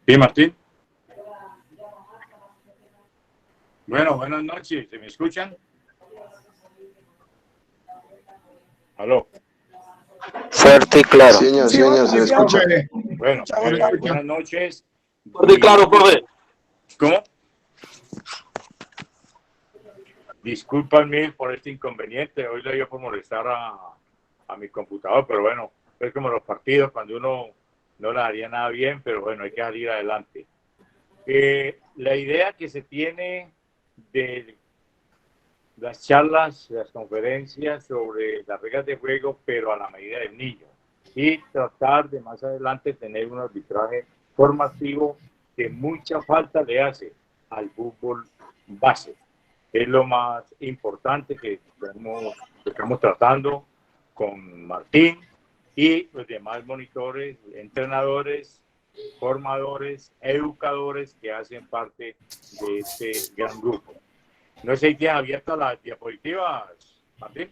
Sí, Martín. Bueno, buenas noches. ¿Se me escuchan? ¿Aló? Fuerte y claro. Señor, se escucha. Bueno, buenas noches. Fuerte y claro, profe. ¿Cómo? Disculpas mil por este inconveniente. Hoy le dio por molestar a mi computador, pero bueno, es como los partidos, cuando uno no le haría nada bien, pero bueno, hay que salir adelante. La idea que se tiene de las charlas, las conferencias sobre las reglas de juego, pero a la medida del niño, y tratar de más adelante tener un arbitraje formativo que mucha falta le hace al fútbol base. Es lo más importante que estamos tratando con Martín y los demás monitores, entrenadores, formadores, educadores que hacen parte de este gran grupo. No sé si tienen abiertas las diapositivas, Martín.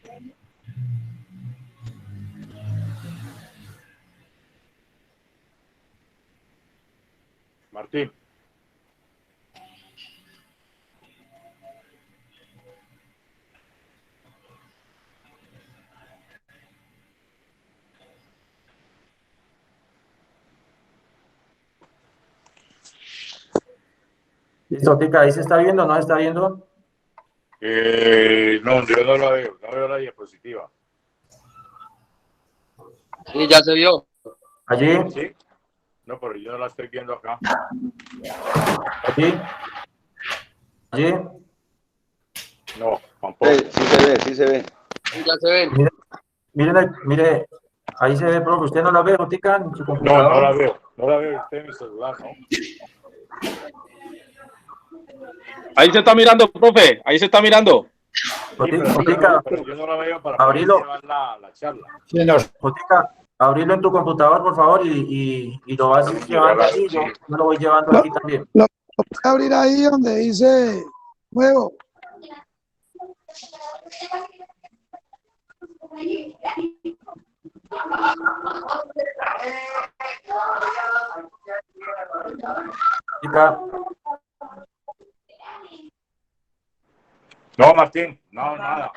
Martín. Listo, Tica, ¿ahí se está viendo? ¿No se está viendo? No, yo no la veo, no veo la diapositiva. Sí, ya se vio. ¿Allí? ¿Sí? No, pero yo no la estoy viendo acá. ¿Allí? ¿Allí? No, tampoco. Sí se ve. Sí, ya se ven. Mire, ahí se ve, profe. ¿Usted no la ve, Tica, en su No, computador? no la veo usted en mi celular, ¿no? Ahí se está mirando, profe. Ahí se está mirando. Sí, pero yo no la veo para poder llevar la charla. Tica, abrilo en tu computador, por favor, y lo vas llevando allí. Yo lo voy llevando aquí también. Lo puede abrir ahí donde dice juego. Tica. No, Martín, no, nada.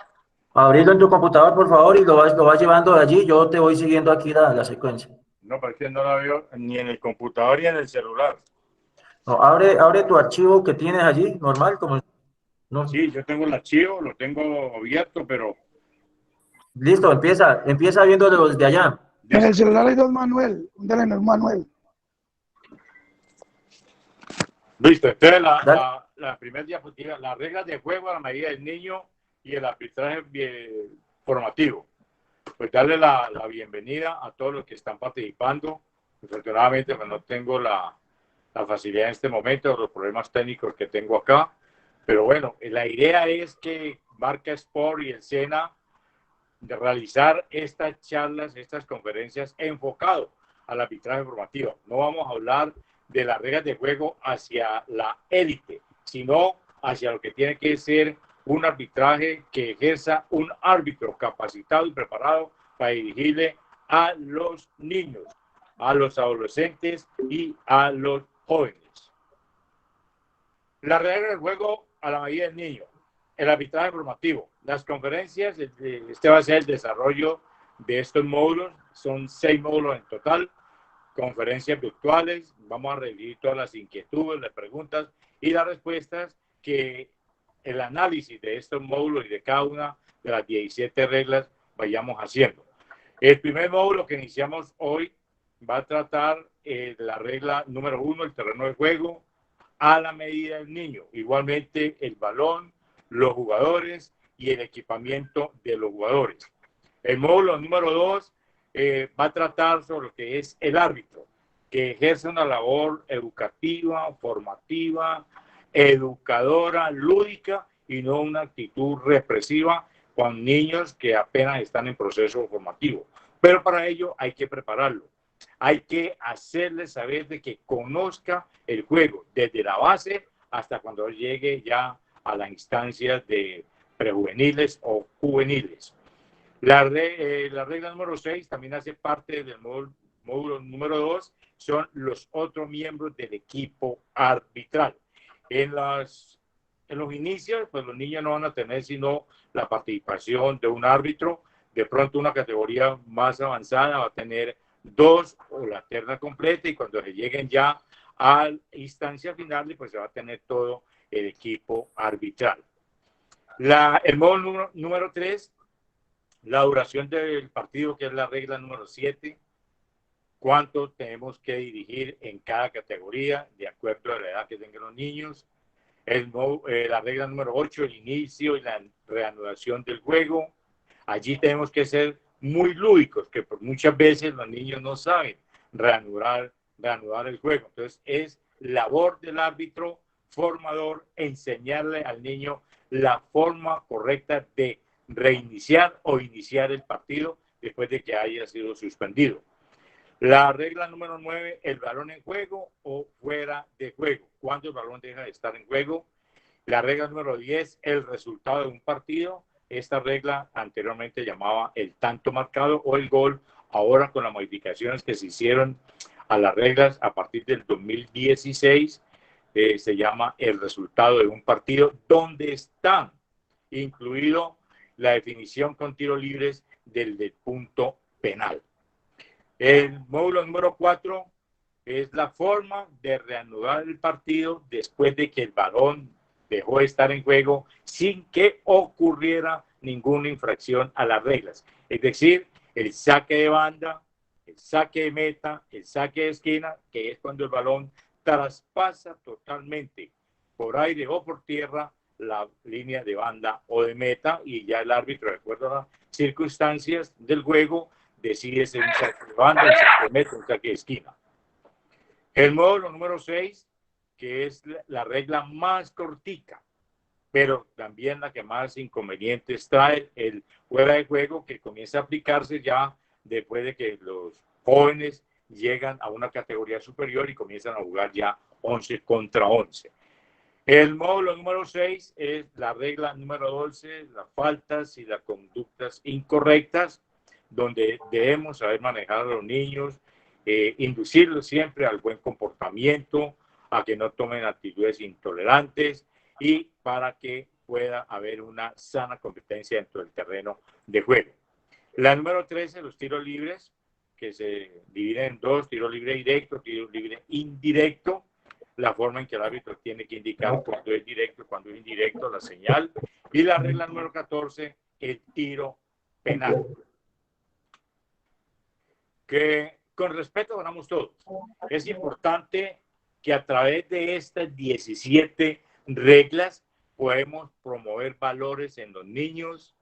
Abrilo en tu computador, por favor, y lo vas llevando de allí. Yo te voy siguiendo aquí la secuencia. No, pero es que no la veo ni en el computador ni en el celular. No, abre tu archivo que tienes allí, normal, como... No. Sí, yo tengo el archivo, lo tengo abierto, pero... Listo, empieza viéndolo desde allá. En el celular hay dos Manuel. Dale un Manuel. Listo, entonces la primera diapositiva, las reglas de juego a la medida del niño y el arbitraje formativo. Pues darle la bienvenida a todos los que están participando. Desafortunadamente, pues no tengo la facilidad en este momento, los problemas técnicos que tengo acá. Pero bueno, la idea es que Marca Sport y el SENA de realizar estas charlas, estas conferencias enfocado al arbitraje formativo. No vamos a hablar de las reglas de juego hacia la élite, sino hacia lo que tiene que ser un arbitraje que ejerza un árbitro capacitado y preparado para dirigirle a los niños, a los adolescentes y a los jóvenes. La regla del juego a la medida del niño, el arbitraje formativo, las conferencias, este va a ser el desarrollo de estos módulos, son 6 módulos en total, conferencias virtuales, vamos a revisar todas las inquietudes, las preguntas y las respuestas que el análisis de estos módulos y de cada una de las 17 reglas vayamos haciendo. El primer módulo que iniciamos hoy va a tratar la regla número 1, el terreno de juego, a la medida del niño. Igualmente el balón, los jugadores y el equipamiento de los jugadores. El módulo número 2 va a tratar sobre lo que es el árbitro, que ejerce una labor educativa, formativa, educadora, lúdica y no una actitud represiva con niños que apenas están en proceso formativo. Pero para ello hay que prepararlo. Hay que hacerle saber de que conozca el juego desde la base hasta cuando llegue ya a la instancia de prejuveniles o juveniles. La regla número 6 también hace parte del módulo número 2, son los otros miembros del equipo arbitral. En los inicios, pues los niños no van a tener sino la participación de un árbitro. De pronto una categoría más avanzada va a tener 2 o la terna completa, y cuando se lleguen ya a la instancia final, pues se va a tener todo el equipo arbitral. El módulo número 3, la duración del partido, que es la regla número 7, cuánto tenemos que dirigir en cada categoría de acuerdo a la edad que tengan los niños. La regla número 8, el inicio y la reanudación del juego. Allí tenemos que ser muy lúdicos, que por muchas veces los niños no saben reanudar el juego. Entonces es labor del árbitro formador enseñarle al niño la forma correcta de reiniciar o iniciar el partido después de que haya sido suspendido. La regla número 9, el balón en juego o fuera de juego. ¿Cuándo el balón deja de estar en juego? La regla número 10, el resultado de un partido. Esta regla anteriormente llamaba el tanto marcado o el gol. Ahora, con las modificaciones que se hicieron a las reglas a partir del 2016, se llama el resultado de un partido, donde está incluido la definición con tiros libres del punto penal. El módulo número 4 es la forma de reanudar el partido después de que el balón dejó de estar en juego sin que ocurriera ninguna infracción a las reglas. Es decir, el saque de banda, el saque de meta, el saque de esquina, que es cuando el balón traspasa totalmente por aire o por tierra la línea de banda o de meta, y ya el árbitro, de acuerdo a las circunstancias del juego, decide si un saque de banda, un saque de meta, un saque de esquina. El módulo número 6, que es la regla más cortica, pero también la que más inconvenientes trae, el fuera de juego, que comienza a aplicarse ya después de que los jóvenes llegan a una categoría superior y comienzan a jugar ya 11 contra 11. El módulo número 6 es la regla número 12, las faltas y las conductas incorrectas, donde debemos saber manejar a los niños, inducirlos siempre al buen comportamiento, a que no tomen actitudes intolerantes, y para que pueda haber una sana competencia dentro del terreno de juego. La número 13, los tiros libres, que se dividen en 2, tiro libre directo, tiro libre indirecto, la forma en que el árbitro tiene que indicar cuando es directo, cuando es indirecto, la señal. Y la regla número 14, el tiro penal. Que con respeto ganamos todos. Es importante que a través de estas 17 reglas podemos promover valores en los niños,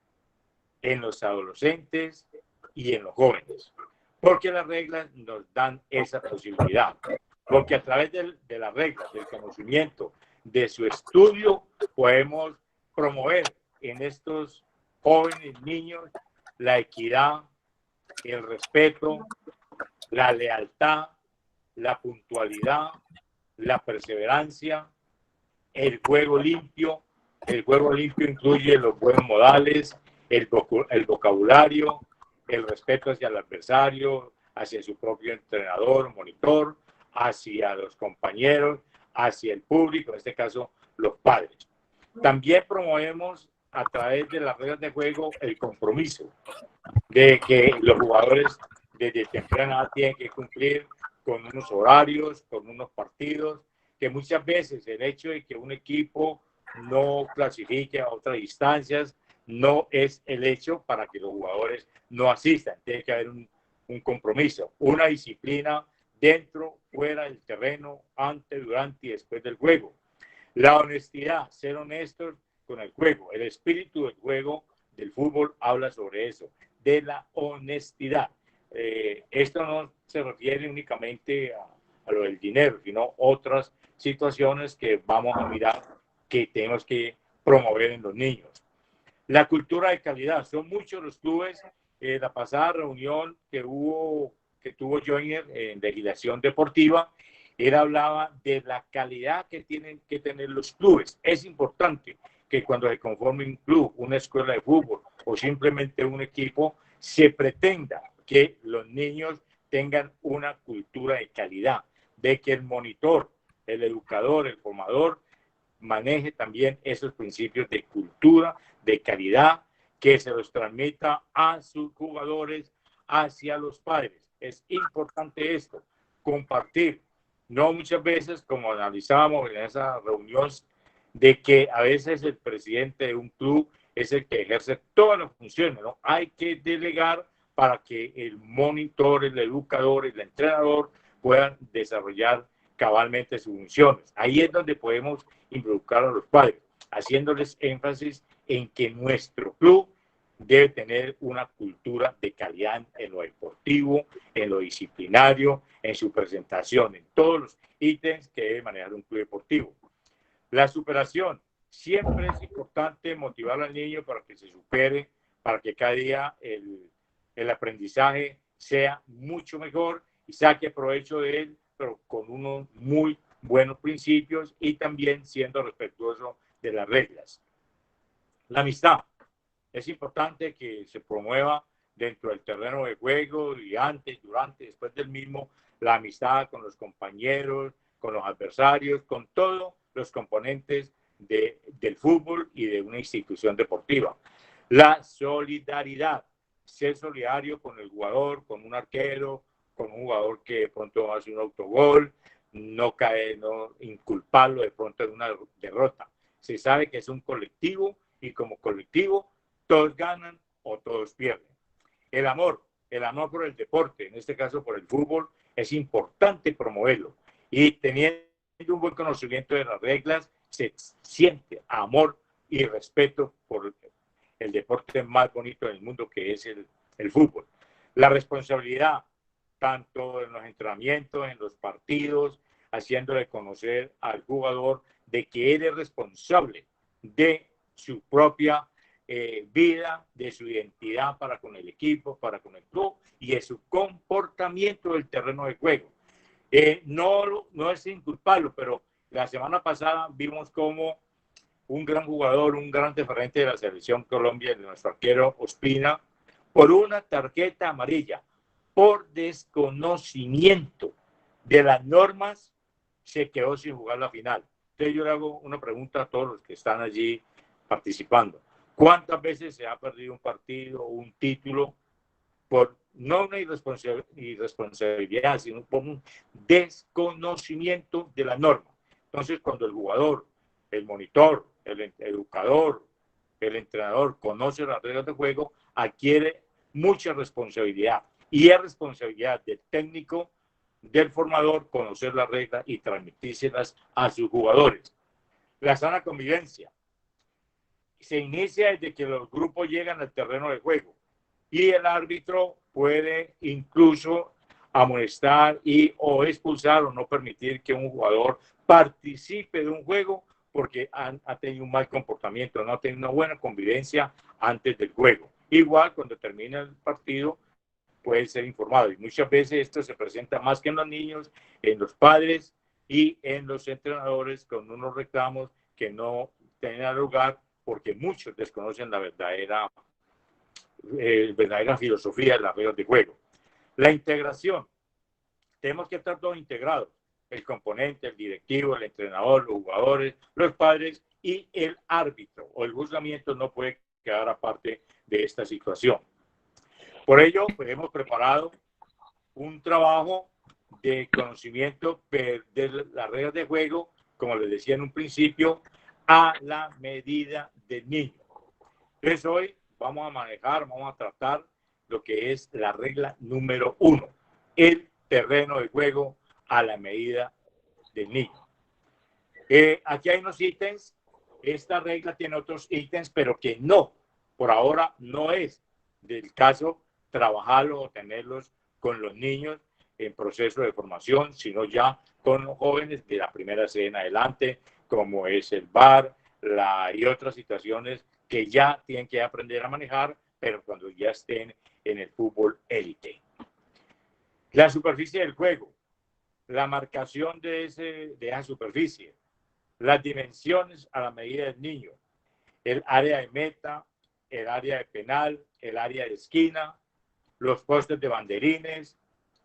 en los adolescentes y en los jóvenes, porque las reglas nos dan esa posibilidad, porque a través de las reglas, del conocimiento, de su estudio, podemos promover en estos jóvenes niños la equidad, el respeto, la lealtad, la puntualidad, la perseverancia, el juego limpio. El juego limpio incluye los buenos modales, el vocabulario, el respeto hacia el adversario, hacia su propio entrenador, monitor, hacia los compañeros, hacia el público, en este caso los padres. También promovemos a través de las reglas de juego el compromiso de que los jugadores desde temprana edad tienen que cumplir con unos horarios, con unos partidos, que muchas veces el hecho de que un equipo no clasifique a otras instancias no es el hecho para que los jugadores no asistan. Tiene que haber un compromiso, una disciplina dentro, fuera del terreno, antes, durante y después del juego. La honestidad, ser honestos con el juego. El espíritu del juego del fútbol habla sobre eso, de la honestidad. Esto no se refiere únicamente a lo del dinero, sino otras situaciones que vamos a mirar que tenemos que promover en los niños. La cultura de calidad. Son muchos los clubes. La pasada reunión que tuvo Joyner en legislación deportiva, él hablaba de la calidad que tienen que tener los clubes. Es importante que cuando se conforme un club, una escuela de fútbol o simplemente un equipo, se pretenda que los niños tengan una cultura de calidad, de que el monitor, el educador, el formador, maneje también esos principios de cultura, de calidad, que se los transmita a sus jugadores, hacia los padres. Es importante esto, compartir. No muchas veces, como analizábamos en esa reunión, de que a veces el presidente de un club es el que ejerce todas las funciones, ¿no? Hay que delegar para que el monitor, el educador, el entrenador puedan desarrollar cabalmente sus funciones. Ahí es donde podemos involucrar a los padres, haciéndoles énfasis en que nuestro club debe tener una cultura de calidad en lo deportivo, en lo disciplinario, en su presentación, en todos los ítems que debe manejar un club deportivo. La superación. Siempre es importante motivar al niño para que se supere, para que cada día el aprendizaje sea mucho mejor y saque provecho de él, pero con unos muy buenos principios y también siendo respetuoso de las reglas. La amistad. Es importante que se promueva dentro del terreno de juego y antes, durante, después del mismo, la amistad con los compañeros, con los adversarios, con todos los componentes del fútbol y de una institución deportiva. La solidaridad, ser solidario con el jugador, con un arquero, con un jugador que de pronto hace un autogol, no cae, no inculparlo de pronto en una derrota. Se sabe que es un colectivo y como colectivo todos ganan o todos pierden. El amor por el deporte, en este caso por el fútbol, es importante promoverlo. Y teniendo un buen conocimiento de las reglas, se siente amor y respeto por el deporte más bonito del mundo que es el fútbol. La responsabilidad, tanto en los entrenamientos, en los partidos, haciéndole conocer al jugador de que él es responsable de su propia vida, de su identidad para con el equipo, para con el club y de su comportamiento del terreno de juego. No es inculparlo, pero la semana pasada vimos como un gran jugador, un gran referente de la selección Colombia, de nuestro arquero Ospina, por una tarjeta amarilla, por desconocimiento de las normas, se quedó sin jugar la final. Entonces yo le hago una pregunta a todos los que están allí participando. ¿Cuántas veces se ha perdido un partido o un título por no una irresponsabilidad, sino por un desconocimiento de la norma? Entonces, cuando el jugador, el monitor, el educador, el entrenador conoce las reglas de juego, adquiere mucha responsabilidad. Y es responsabilidad del técnico, del formador, conocer las reglas y transmitírselas a sus jugadores. La sana convivencia se inicia desde que los grupos llegan al terreno de juego y el árbitro puede incluso amonestar o expulsar o no permitir que un jugador participe de un juego porque ha tenido un mal comportamiento, no ha tenido una buena convivencia antes del juego. Igual cuando termina el partido puede ser informado y muchas veces esto se presenta más que en los niños, en los padres y en los entrenadores con unos reclamos que no tienen lugar porque muchos desconocen la verdadera filosofía de las reglas de juego. La integración. Tenemos que estar todos integrados. El componente, el directivo, el entrenador, los jugadores, los padres y el árbitro o el juzgamiento no puede quedar aparte de esta situación. Por ello, pues, hemos preparado un trabajo de conocimiento de las reglas de juego, como les decía en un principio, a la medida del niño. Entonces hoy vamos a tratar lo que es la regla número 1, el terreno de juego a la medida del niño. Aquí hay unos ítems, esta regla tiene otros ítems, pero que no, por ahora no es del caso trabajarlos o tenerlos con los niños en proceso de formación, sino ya con los jóvenes de la primera serie en adelante, como es el VAR y otras situaciones que ya tienen que aprender a manejar, pero cuando ya estén en el fútbol élite. La superficie del juego, la marcación de esa superficie, las dimensiones a la medida del niño, el área de meta, el área de penal, el área de esquina, los postes de banderines,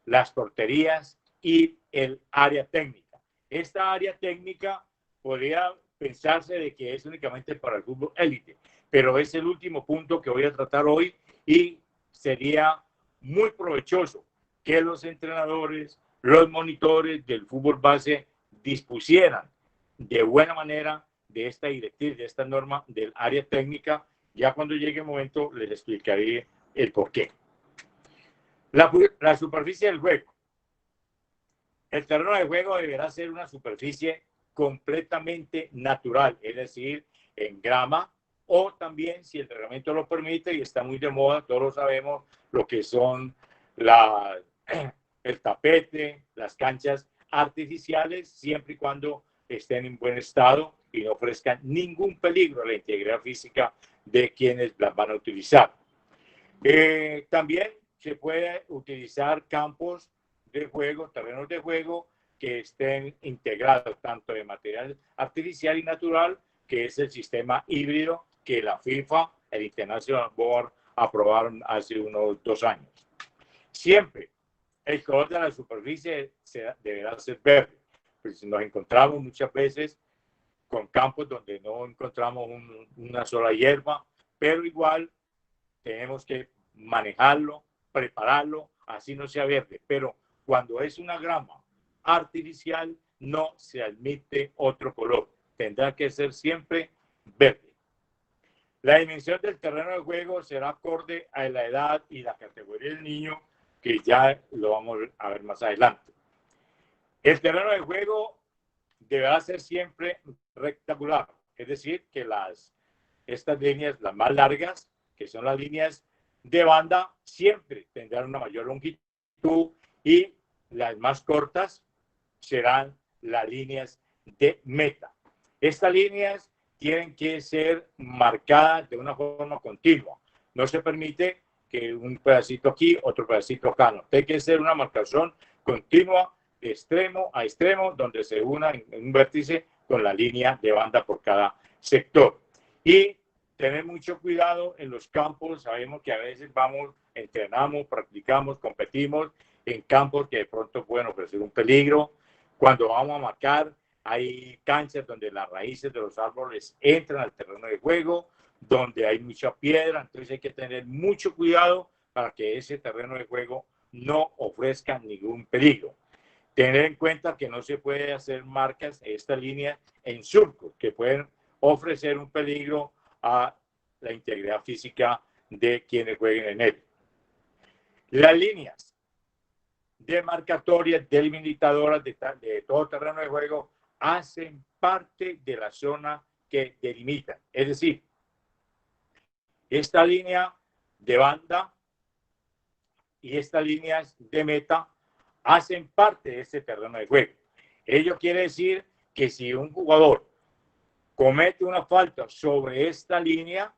las porterías y el área técnica. Esta área técnica podría pensarse de que es únicamente para el fútbol élite, pero es el último punto que voy a tratar hoy y sería muy provechoso que los entrenadores, los monitores del fútbol base dispusieran de buena manera de esta directriz, de esta norma del área técnica. Ya cuando llegue el momento les explicaré el porqué. La superficie del juego. El terreno de juego deberá ser una superficie completamente natural, es decir, en grama, o también, si el reglamento lo permite, y está muy de moda, todos lo sabemos, lo que son el tapete, las canchas artificiales, siempre y cuando estén en buen estado y no ofrezcan ningún peligro a la integridad física de quienes las van a utilizar. También se puede utilizar campos de juego, terrenos de juego que estén integrados tanto de material artificial y natural, que es el sistema híbrido que la FIFA, el International Board, aprobaron hace unos 2 años. Siempre el color de la superficie deberá ser verde. Pues nos encontramos muchas veces con campos donde no encontramos una sola hierba, pero igual tenemos que manejarlo, prepararlo, así no sea verde. Pero cuando es una grama artificial, no se admite otro color. Tendrá que ser siempre verde. La dimensión del terreno de juego será acorde a la edad y la categoría del niño, que ya lo vamos a ver más adelante. El terreno de juego deberá ser siempre rectangular, es decir, que estas líneas, las más largas, que son las líneas de banda, siempre tendrán una mayor longitud y las más cortas serán las líneas de meta. Estas líneas tienen que ser marcadas de una forma continua. No se permite que un pedacito aquí, otro pedacito acá. No, tiene que ser una marcación continua de extremo a extremo, donde se una en un vértice con la línea de banda por cada sector. Y tener mucho cuidado en los campos. Sabemos que a veces entrenamos, practicamos, competimos en campos que de pronto pueden ofrecer un peligro. Cuando vamos a marcar, hay canchas donde las raíces de los árboles entran al terreno de juego, donde hay mucha piedra, entonces hay que tener mucho cuidado para que ese terreno de juego no ofrezca ningún peligro. Tener en cuenta que no se puede hacer marcas en esta línea en surcos que pueden ofrecer un peligro a la integridad física de quienes jueguen en él. Las líneas demarcatorias, delimitadoras de todo terreno de juego hacen parte de la zona que delimitan. Es decir, esta línea de banda y estas líneas de meta hacen parte de este terreno de juego. Ello quiere decir que si un jugador comete una falta sobre esta línea,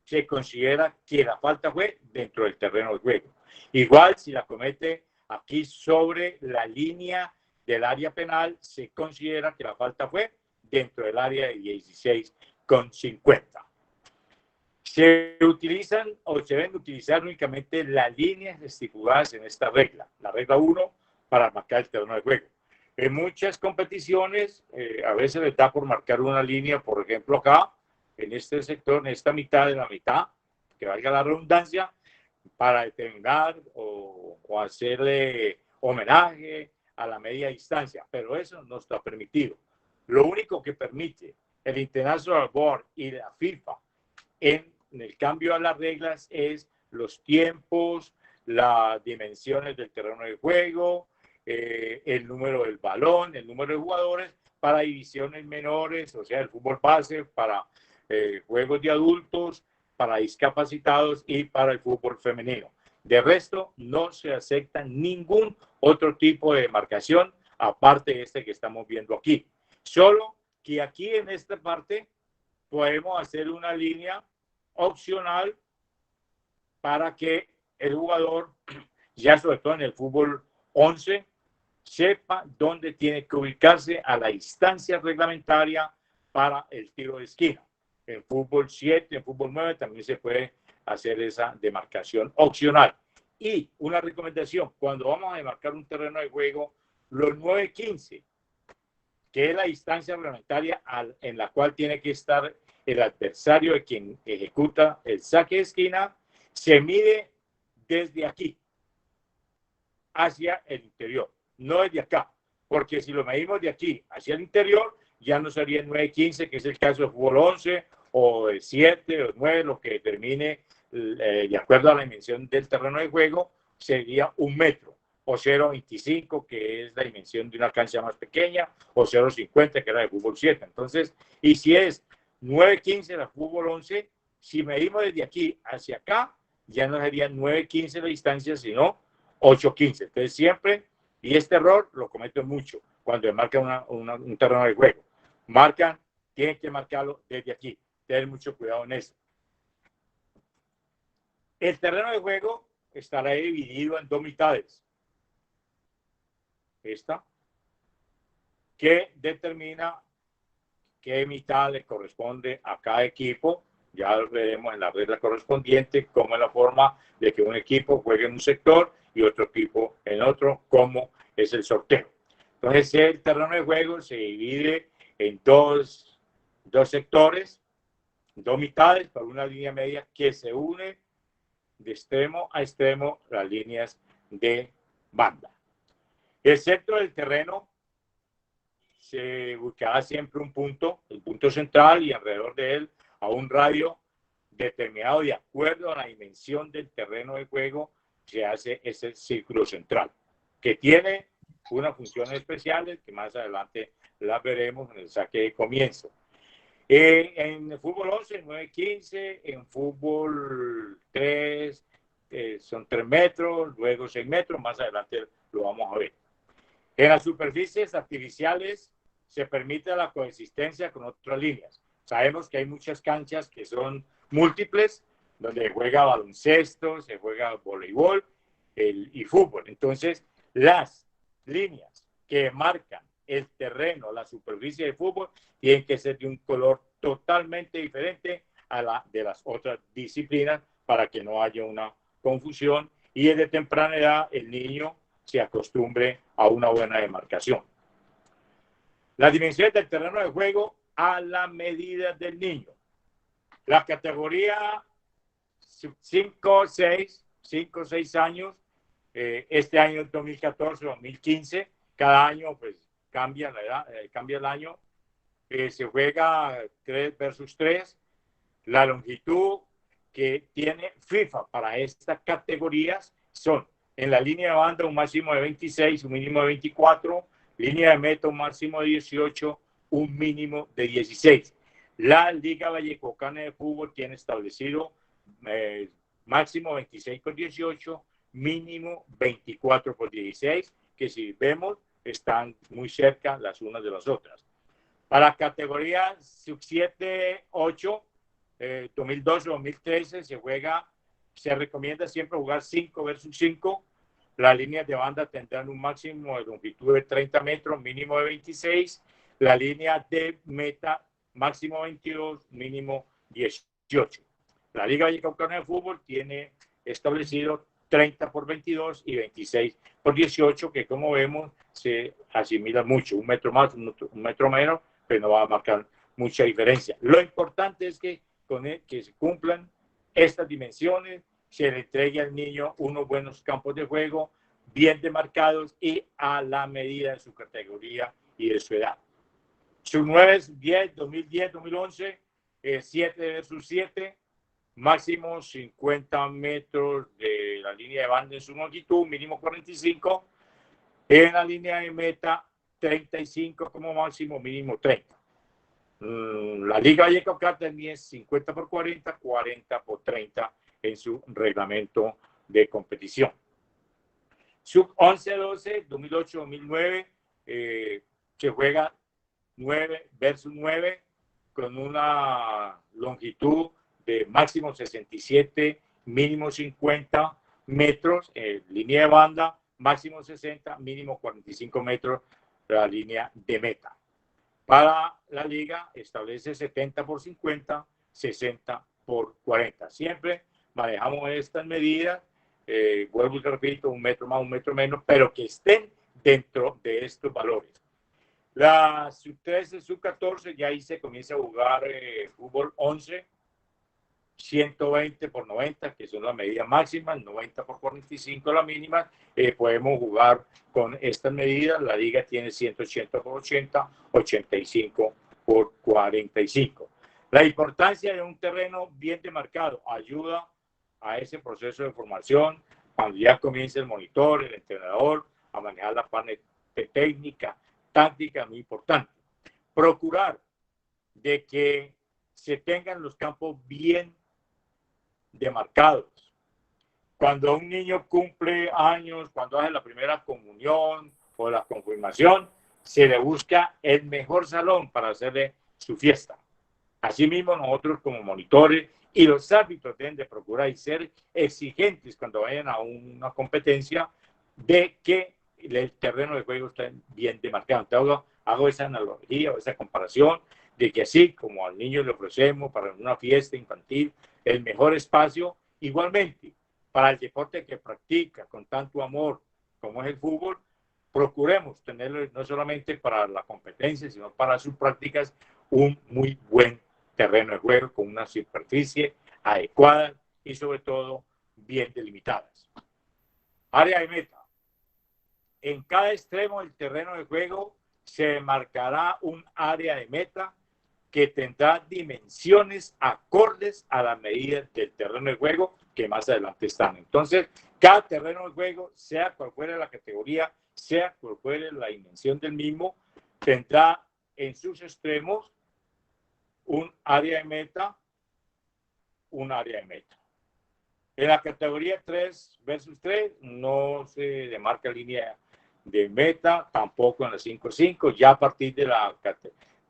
se considera que la falta fue dentro del terreno de juego. Igual si la comete aquí sobre la línea del área penal, se considera que la falta fue dentro del área de 16,50. Se utilizan o se deben utilizar únicamente las líneas estipuladas en esta regla, la regla 1 para marcar el terreno de juego. En muchas competiciones a veces les da por marcar una línea, por ejemplo acá, en este sector, en esta mitad de la mitad, que valga la redundancia, para determinar o hacerle homenaje a la media distancia, pero eso no está permitido. Lo único que permite el International Board y la FIFA en el cambio a las reglas es los tiempos, las dimensiones del terreno de juego, el número del balón, el número de jugadores para divisiones menores, o sea, el fútbol base, para juegos de adultos, para discapacitados y para el fútbol femenino. De resto, no se acepta ningún otro tipo de demarcación aparte de este que estamos viendo aquí. Solo que aquí en esta parte podemos hacer una línea opcional para que el jugador, ya sobre todo en el fútbol 11, sepa dónde tiene que ubicarse a la distancia reglamentaria para el tiro de esquina. En fútbol 7, en fútbol 9 también se puede hacer esa demarcación opcional. Y una recomendación, cuando vamos a demarcar un terreno de juego, los 9-15, que es la distancia reglamentaria en la cual tiene que estar el adversario de quien ejecuta el saque de esquina, se mide desde aquí hacia el interior, no desde acá, porque si lo medimos de aquí hacia el interior, ya no sería 9-15, que es el caso de fútbol 11, o de 7 o 9, lo que determine, de acuerdo a la dimensión del terreno de juego, sería 1 metro, o 0.25, que es la dimensión de una cancha más pequeña, o 0.50, que era de fútbol 7. Entonces, y si es 9.15 la fútbol 11, si medimos desde aquí hacia acá, ya no sería 9.15 la distancia, sino 8.15. Entonces, siempre, y este error lo cometen mucho cuando marcan un terreno de juego. Tienen que marcarlo desde aquí. Tener mucho cuidado en eso. El terreno de juego estará dividido en 2 mitades. Esta, que determina qué mitad le corresponde a cada equipo. Ya lo veremos en la regla correspondiente, cómo es la forma de que un equipo juegue en un sector y otro equipo en otro, cómo es el sorteo. Entonces, el terreno de juego se divide en dos sectores, 2 mitades por una línea media que se une de extremo a extremo las líneas de banda. El centro del terreno se buscará siempre un punto, el punto central, y alrededor de él a un radio determinado de acuerdo a la dimensión del terreno de juego se hace ese círculo central, que tiene unas funciones especiales que más adelante las veremos en el saque de comienzo. En el fútbol 11, 9-15, en fútbol 3 son 3 metros, luego 6 metros, más adelante lo vamos a ver. En las superficies artificiales se permite la coexistencia con otras líneas. Sabemos que hay muchas canchas que son múltiples, donde juega baloncesto, se juega voleibol y fútbol. Entonces, las líneas que marcan el terreno, la superficie de fútbol, tienen que ser de un color totalmente diferente a la de las otras disciplinas para que no haya una confusión y desde temprana edad el niño se acostumbre a una buena demarcación. Las dimensiones del terreno de juego a la medida del niño. La categoría 5 o 6 años, este año 2014-2015, cada año pues cambia la edad, cambia el año, se juega 3 versus 3. La longitud que tiene FIFA para estas categorías son en la línea de banda un máximo de 26, un mínimo de 24, línea de meta un máximo de 18, un mínimo de 16. La Liga Vallecaucana de Fútbol tiene establecido máximo 26 por 18, mínimo 24 por 16, que si vemos están muy cerca las unas de las otras. Para categoría sub-7-8, 2012-2013 se recomienda siempre jugar 5 versus 5. Las líneas de banda tendrán un máximo de longitud de 30 metros, mínimo de 26. La línea de meta, máximo 22, mínimo 18. La Liga Vallecaucana de Fútbol tiene establecido 30 por 22 y 26 por 18, que como vemos se asimila mucho, 1 metro más, 1 metro menos, pero no va a marcar mucha diferencia. Lo importante es que que se cumplan estas dimensiones, se le entregue al niño unos buenos campos de juego, bien demarcados y a la medida de su categoría y de su edad. Sub 9, 10, 2010, 2011, 7 versus 7, máximo 50 metros de la línea de banda en su longitud, mínimo 45, en la línea de meta 35 como máximo, mínimo 30. La Liga Vallecaucana también es 50 por 40, 40 por 30 en su reglamento de competición. Sub 11-12, 2008-2009, se juega 9 versus 9 con una longitud de máximo 67, mínimo 50 metros, línea de banda, máximo 60, mínimo 45 metros, la línea de meta. Para la liga establece 70 por 50, 60 por 40. Siempre manejamos estas medidas, vuelvo y repito, 1 metro más, 1 metro menos, pero que estén dentro de estos valores. La sub-13, sub-14, ya ahí se comienza a jugar fútbol 11, 120 por 90, que son las medidas máximas, 90 por 45 las mínimas. Podemos jugar con estas medidas. La liga tiene 180 por 80, 85 por 45. La importancia de un terreno bien demarcado ayuda a ese proceso de formación, cuando ya comienza el monitor, el entrenador, a manejar la parte técnica, táctica, muy importante. Procurar de que se tengan los campos bien demarcados. Cuando un niño cumple años, cuando hace la primera comunión o la confirmación, se le busca el mejor salón para hacerle su fiesta. Asimismo, nosotros como monitores y los árbitros deben de procurar y ser exigentes cuando vayan a una competencia de que el terreno de juego está bien demarcado. Entonces, hago esa analogía o esa comparación de que así como al niño le ofrecemos para una fiesta infantil el mejor espacio, igualmente para el deporte que practica con tanto amor como es el fútbol, procuremos tenerlo no solamente para la competencia, sino para sus prácticas, un muy buen terreno de juego con una superficie adecuada y sobre todo bien delimitadas. Área de meta. En cada extremo del terreno de juego se marcará un área de meta que tendrá dimensiones acordes a las medidas del terreno de juego que más adelante están. Entonces, cada terreno de juego, sea cual fuera la categoría, sea cual fuera la dimensión del mismo, tendrá en sus extremos un área de meta, un área de meta. En la categoría 3 versus 3 no se demarca línea de meta, tampoco en la 5-5, ya a partir de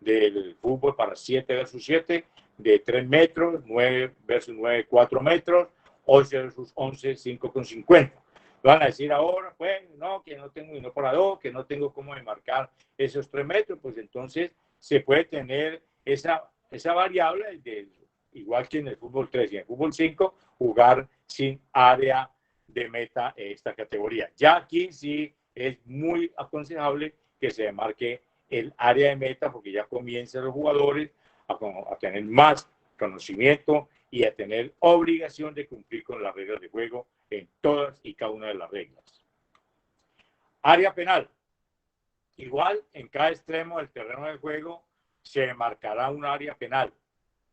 del fútbol para 7 versus 7, de 3 metros, 9 versus 9, 4 metros, 11 versus 11, 5,50. Van a decir ahora, pues, no, que no tengo inoperador, que no tengo cómo demarcar esos 3 metros, pues entonces se puede tener esa variable, igual que en el fútbol 3 y en el fútbol 5, jugar sin área de meta en esta categoría. Ya aquí sí es muy aconsejable que se demarque el área de meta, porque ya comienzan los jugadores a tener más conocimiento y a tener obligación de cumplir con las reglas de juego en todas y cada una de las reglas. Área penal. Igual, en cada extremo del terreno de juego se marcará un área penal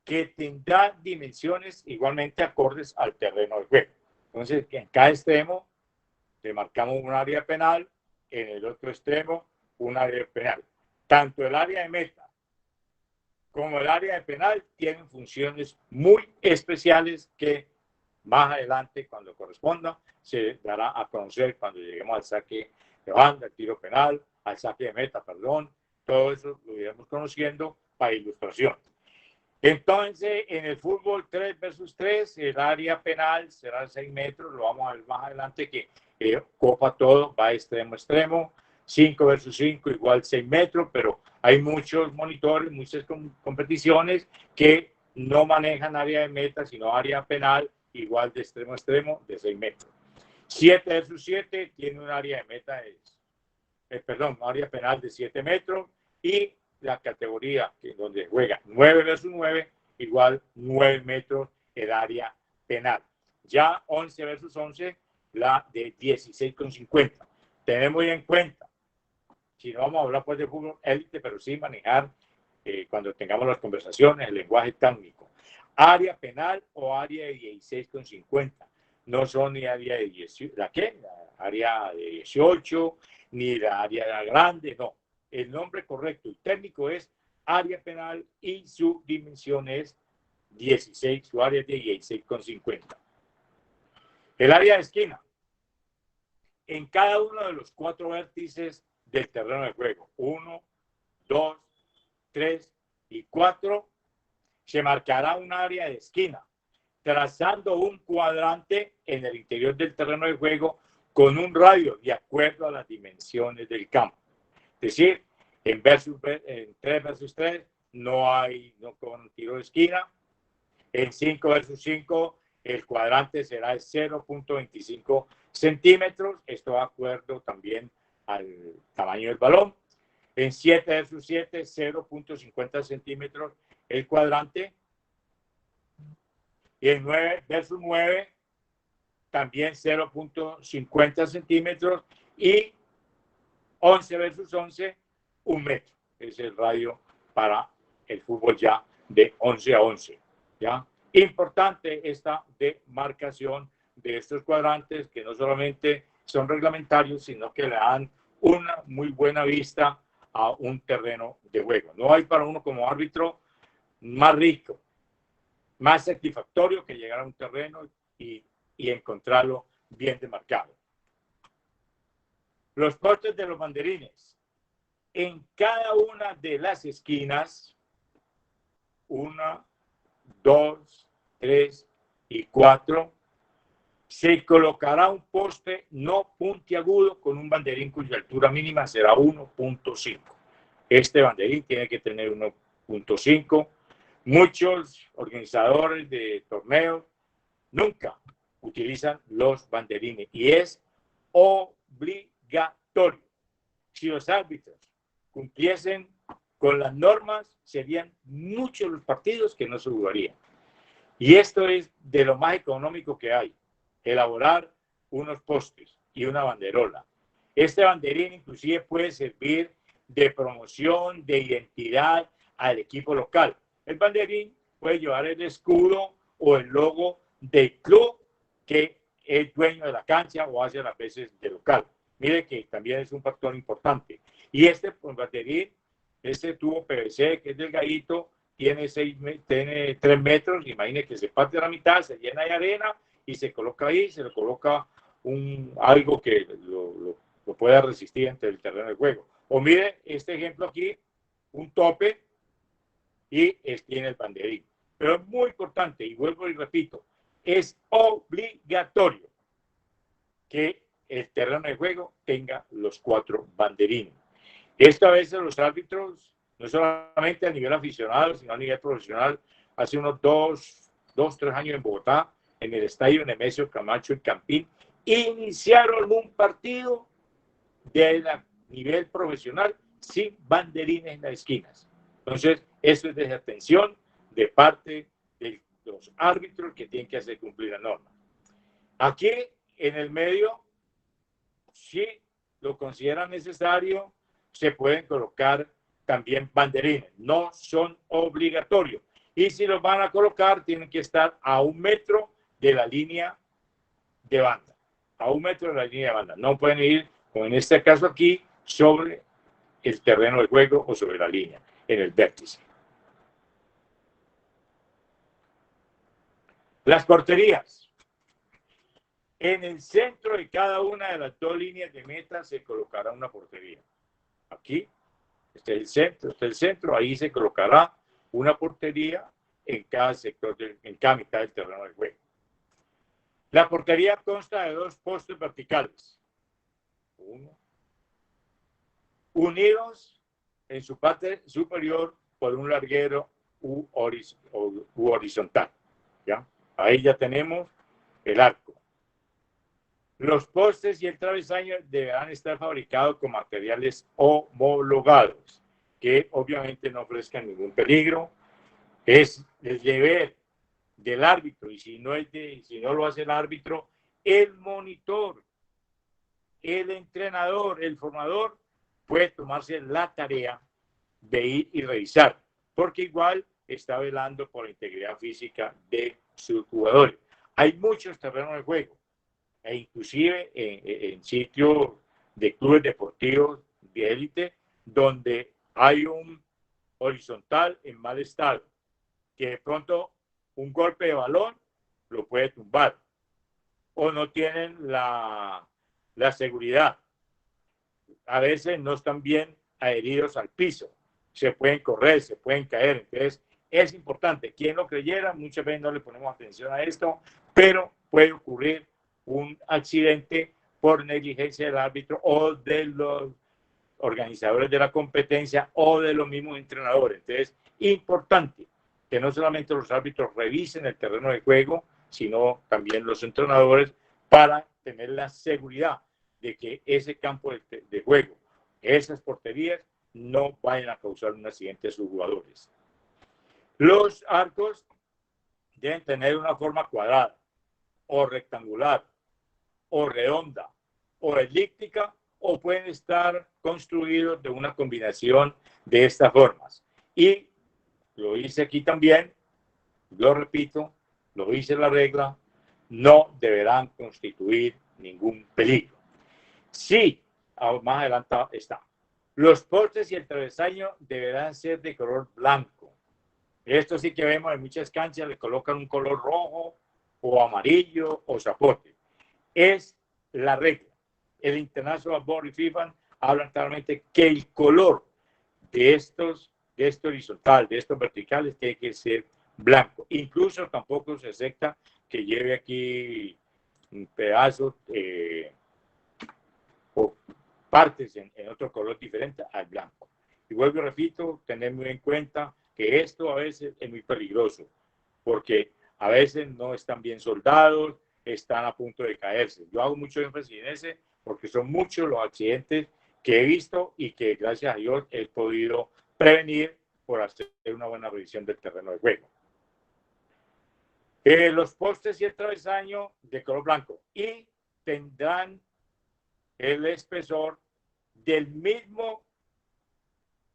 que tendrá dimensiones igualmente acordes al terreno de juego. Entonces, en cada extremo demarcamos un área penal, en el otro extremo un área penal. Tanto el área de meta como el área de penal tienen funciones muy especiales que más adelante, cuando corresponda, se dará a conocer cuando lleguemos al saque de banda, al tiro penal, al saque de meta, perdón. Todo eso lo iremos conociendo para ilustración. Entonces, en el fútbol 3 versus 3, el área penal será 6 metros, lo vamos a ver más adelante que copa todo, va extremo a extremo. 5 versus 5 igual 6 metros, pero hay muchos monitores, muchas competiciones que no manejan área de meta, sino área penal igual de extremo a extremo de 6 metros. 7 versus 7 tiene un área de meta, un área penal de 7 metros y la categoría donde juega 9 versus 9 igual 9 metros el área penal. Ya 11 versus 11 la de 16,50. Tenemos muy en cuenta, si no vamos a hablar pues de fútbol élite, pero sí manejar cuando tengamos las conversaciones, el lenguaje técnico. Área penal o área de 16,50. No son ni área de 18, ¿la qué? La área de 18, ni la área grande, no. El nombre correcto y técnico es área penal y su dimensión es 16, su área es de 16,50. El área de esquina. En cada uno de los 4 vértices del terreno de juego, 1, 2, 3 y 4, se marcará un área de esquina, trazando un cuadrante en el interior del terreno de juego con un radio de acuerdo a las dimensiones del campo. Es decir, En 3 versus 3 no con tiro de esquina. En 5 versus 5 el cuadrante será de 0.25 centímetros. Esto va de acuerdo también al tamaño del balón. En 7 versus 7, 0.50 centímetros el cuadrante. Y en 9 versus 9, también 0.50 centímetros. Y 11 versus 11, 1 metro. Es el radio para el fútbol ya de 11 a 11. ¿Ya? Importante esta demarcación de estos cuadrantes que no solamente son reglamentarios, sino que le dan una muy buena vista a un terreno de juego. No hay para uno como árbitro más rico, más satisfactorio que llegar a un terreno y encontrarlo bien demarcado. Los postes de los banderines. En cada una de las esquinas, 1, 2, 3 y 4, se colocará un poste no puntiagudo con un banderín cuya altura mínima será 1.5. Este banderín tiene que tener 1.5. Muchos organizadores de torneos nunca utilizan los banderines y es obligatorio. Si los árbitros cumpliesen con las normas, serían muchos los partidos que no se jugarían. Y esto es de lo más económico que hay, elaborar unos postes y una banderola. Este banderín inclusive puede servir de promoción, de identidad al equipo local. El banderín puede llevar el escudo o el logo del club que es dueño de la cancha o hace las veces de local. Mire que también es un factor importante. Y este banderín, este tubo PVC que es delgadito, tiene 3 metros, imagine que se parte a la mitad, se llena de arena y se coloca ahí, se le coloca algo que lo pueda resistir entre el terreno de juego. O mire este ejemplo aquí, un tope y tiene el banderín. Pero es muy importante, y vuelvo y repito, es obligatorio que el terreno de juego tenga los 4 banderines. Esto a veces los árbitros, no solamente a nivel aficionado, sino a nivel profesional, hace unos 3 años en Bogotá, en el estadio Nemesio Camacho y Campín, iniciaron un partido de nivel profesional sin banderines en las esquinas. Entonces, eso es desatención de parte de los árbitros que tienen que hacer cumplir la norma. Aquí, en el medio, si lo consideran necesario, se pueden colocar también banderines. No son obligatorios. Y si los van a colocar, tienen que estar a 1 metro de la línea de banda. A 1 metro de la línea de banda. No pueden ir, como en este caso aquí, sobre el terreno de juego o sobre la línea, en el vértice. Las porterías. En el centro de cada una de las 2 líneas de meta se colocará una portería. Aquí está el centro, ahí se colocará una portería en cada sector, en cada mitad del terreno de juego. La portería consta de 2 postes verticales, unidos en su parte superior por un larguero u horizontal. ¿Ya? Ahí ya tenemos el arco. Los postes y el travesaño deberán estar fabricados con materiales homologados, que obviamente no ofrezcan ningún peligro. Es el deber del árbitro, y si no lo hace el árbitro, el monitor, el entrenador, el formador, puede tomarse la tarea de ir y revisar, porque igual está velando por la integridad física de sus jugadores. Hay muchos terrenos de juego, e inclusive en sitios de clubes deportivos de élite, donde hay un horizontal en mal estado, que de pronto un golpe de balón lo puede tumbar, o no tienen la seguridad. A veces no están bien adheridos al piso, se pueden correr, se pueden caer. Entonces es importante, quien lo creyera, muchas veces no le ponemos atención a esto, pero puede ocurrir un accidente por negligencia del árbitro o de los organizadores de la competencia o de los mismos entrenadores. Entonces, importante que no solamente los árbitros revisen el terreno de juego, sino también los entrenadores para tener la seguridad de que ese campo de juego, esas porterías, no vayan a causar un accidente a sus jugadores. Los arcos deben tener una forma cuadrada, o rectangular, o redonda, o elíptica, o pueden estar construidos de una combinación de estas formas. Y lo hice aquí también, lo repito, lo dice la regla, no deberán constituir ningún peligro. Sí, más adelante está. Los postes y el travesaño deberán ser de color blanco. Esto sí que vemos en muchas canchas, le colocan un color rojo o amarillo o zapote. Es la regla. El International Board y FIFA hablan claramente que el color de este horizontal, de estos verticales, tiene que ser blanco. Incluso tampoco se acepta que lleve aquí un pedazo o partes en otro color diferente al blanco. Y vuelvo y repito, tener muy en cuenta que esto a veces es muy peligroso, porque a veces no están bien soldados, están a punto de caerse. Yo hago mucho énfasis en ese, porque son muchos los accidentes que he visto y que gracias a Dios he podido prevenir por hacer una buena revisión del terreno de juego. Los postes y el travesaño de color blanco y tendrán el espesor del mismo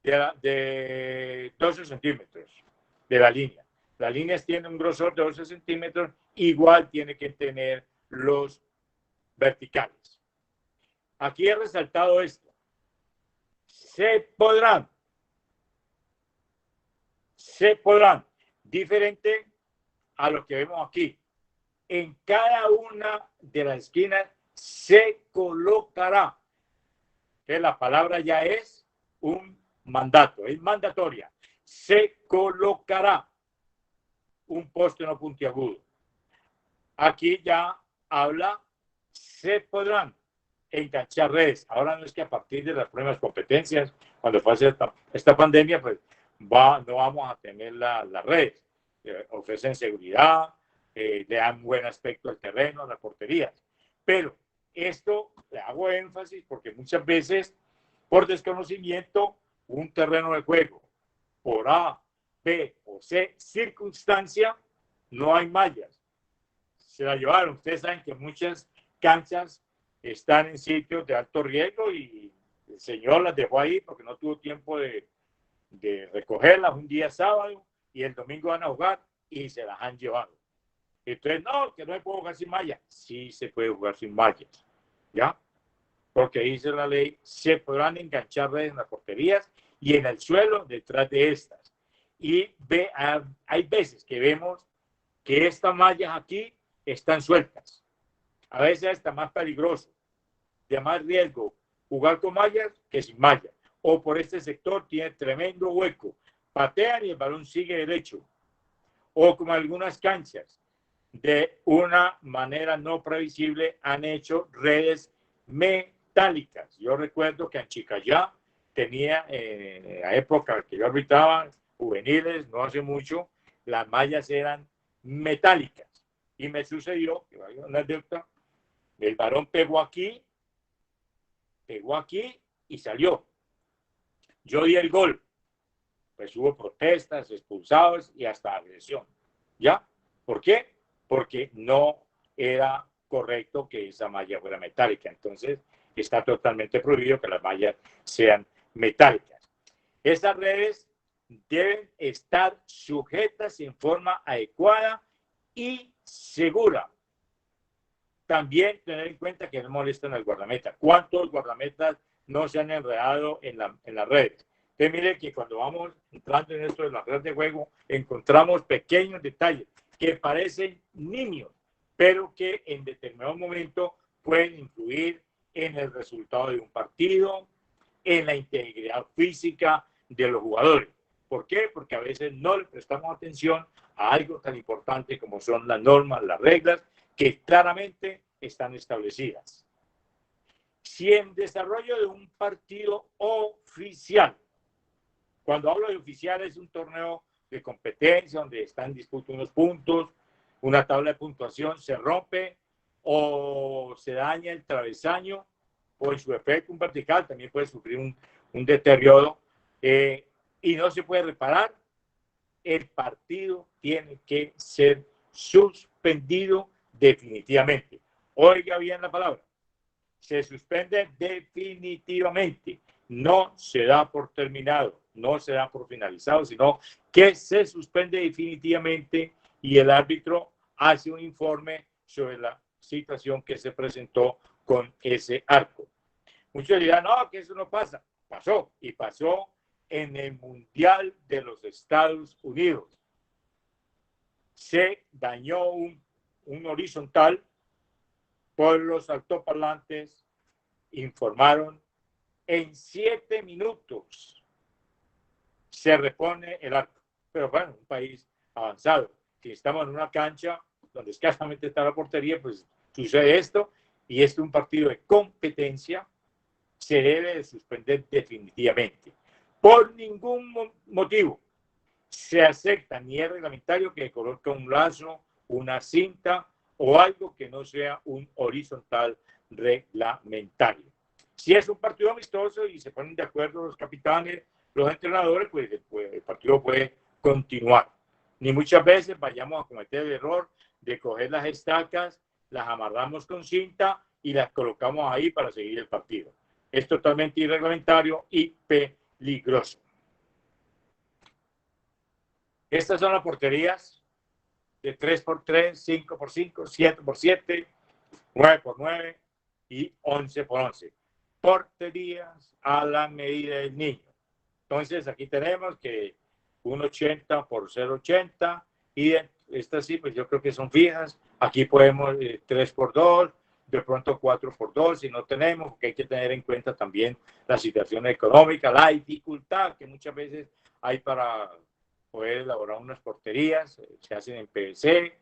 de 12 centímetros de la línea. Las líneas tienen un grosor de 12 centímetros, igual tiene que tener los verticales. Aquí he resaltado esto. Se podrán, diferente a lo que vemos aquí. En cada una de las esquinas se colocará, que la palabra ya es un mandato, es mandatoria. Se colocará un poste no puntiagudo. Aquí ya habla, se podrán enganchar redes. Ahora no es que a partir de las primeras competencias, cuando pase esta pandemia, pues no vamos a tener las redes. Ofrecen seguridad, le dan buen aspecto al terreno, a las porterías. Pero esto le hago énfasis porque muchas veces, por desconocimiento, un terreno de juego, por A, B o C circunstancia, no hay mallas. Se la llevaron. Ustedes saben que muchas canchas están en sitios de alto riesgo y el señor las dejó ahí porque no tuvo tiempo de recogerlas un día sábado y el domingo van a jugar y se las han llevado. Entonces, no, que no se puede jugar sin mallas. Sí se puede jugar sin mallas, ¿ya? Porque dice la ley, se podrán enganchar redes en las porterías y en el suelo detrás de estas. Y hay veces que vemos que estas mallas aquí están sueltas. A veces está más peligroso, de más riesgo jugar con mallas que sin mallas. O por este sector tiene tremendo hueco. Patean y el balón sigue derecho. O como algunas canchas, de una manera no previsible, han hecho redes metálicas. Yo recuerdo que en Chicayá tenía, en la época que yo arbitraba, juveniles, no hace mucho, las mallas eran metálicas. Y me sucedió, que hay una anécdota, el balón pegó aquí y salió. Yo di el gol. Pues hubo protestas, expulsados y hasta agresión. ¿Ya? ¿Por qué? Porque no era correcto que esa malla fuera metálica. Entonces, está totalmente prohibido que las mallas sean metálicas. Estas redes deben estar sujetas en forma adecuada y segura. También tener en cuenta que no molestan al guardameta. ¿Cuántos guardametas no se han enredado en las redes? Usted mire que cuando vamos entrando en esto de las redes de juego, encontramos pequeños detalles que parecen niños, pero que en determinado momento pueden influir en el resultado de un partido, en la integridad física de los jugadores. ¿Por qué? Porque a veces no le prestamos atención a algo tan importante como son las normas, las reglas, que claramente están establecidas. Si en desarrollo de un partido oficial, cuando hablo de oficial es un torneo de competencia donde están en disputa unos puntos, una tabla de puntuación, se rompe o se daña el travesaño o en su efecto un vertical también puede sufrir un deterioro y no se puede reparar, el partido tiene que ser suspendido definitivamente. Oiga bien la palabra. Se suspende definitivamente. No se da por terminado, no se da por finalizado, sino que se suspende definitivamente y el árbitro hace un informe sobre la situación que se presentó con ese arco. Muchos dirán, no, que eso no pasa. Pasó, y pasó en el Mundial de los Estados Unidos. Se dañó un horizontal, por los altoparlantes informaron en 7 minutos se repone el arco. Pero bueno, un país avanzado. Si estamos en una cancha donde escasamente está la portería, pues sucede esto y es un partido de competencia, se debe de suspender definitivamente. Por ningún motivo se acepta ni es reglamentario que coloque un lazo, una cinta o algo que no sea un horizontal reglamentario. Si es un partido amistoso y se ponen de acuerdo los capitanes, los entrenadores, pues el partido puede continuar. Ni muchas veces vayamos a cometer el error de coger las estacas, las amarramos con cinta y las colocamos ahí para seguir el partido. Es totalmente irreglamentario y peligroso. Estas son las porterías de 3x3, 5x5, 7x7, 9x9 y 11x11. Porterías a la medida del niño. Entonces aquí tenemos que 1,80 por 0,80 y estas sí, pues yo creo que son fijas. Aquí podemos 3x2, de pronto 4x2 si no tenemos, porque hay que tener en cuenta también la situación económica, la dificultad que muchas veces hay para poder elaborar unas porterías, se hacen en PVC.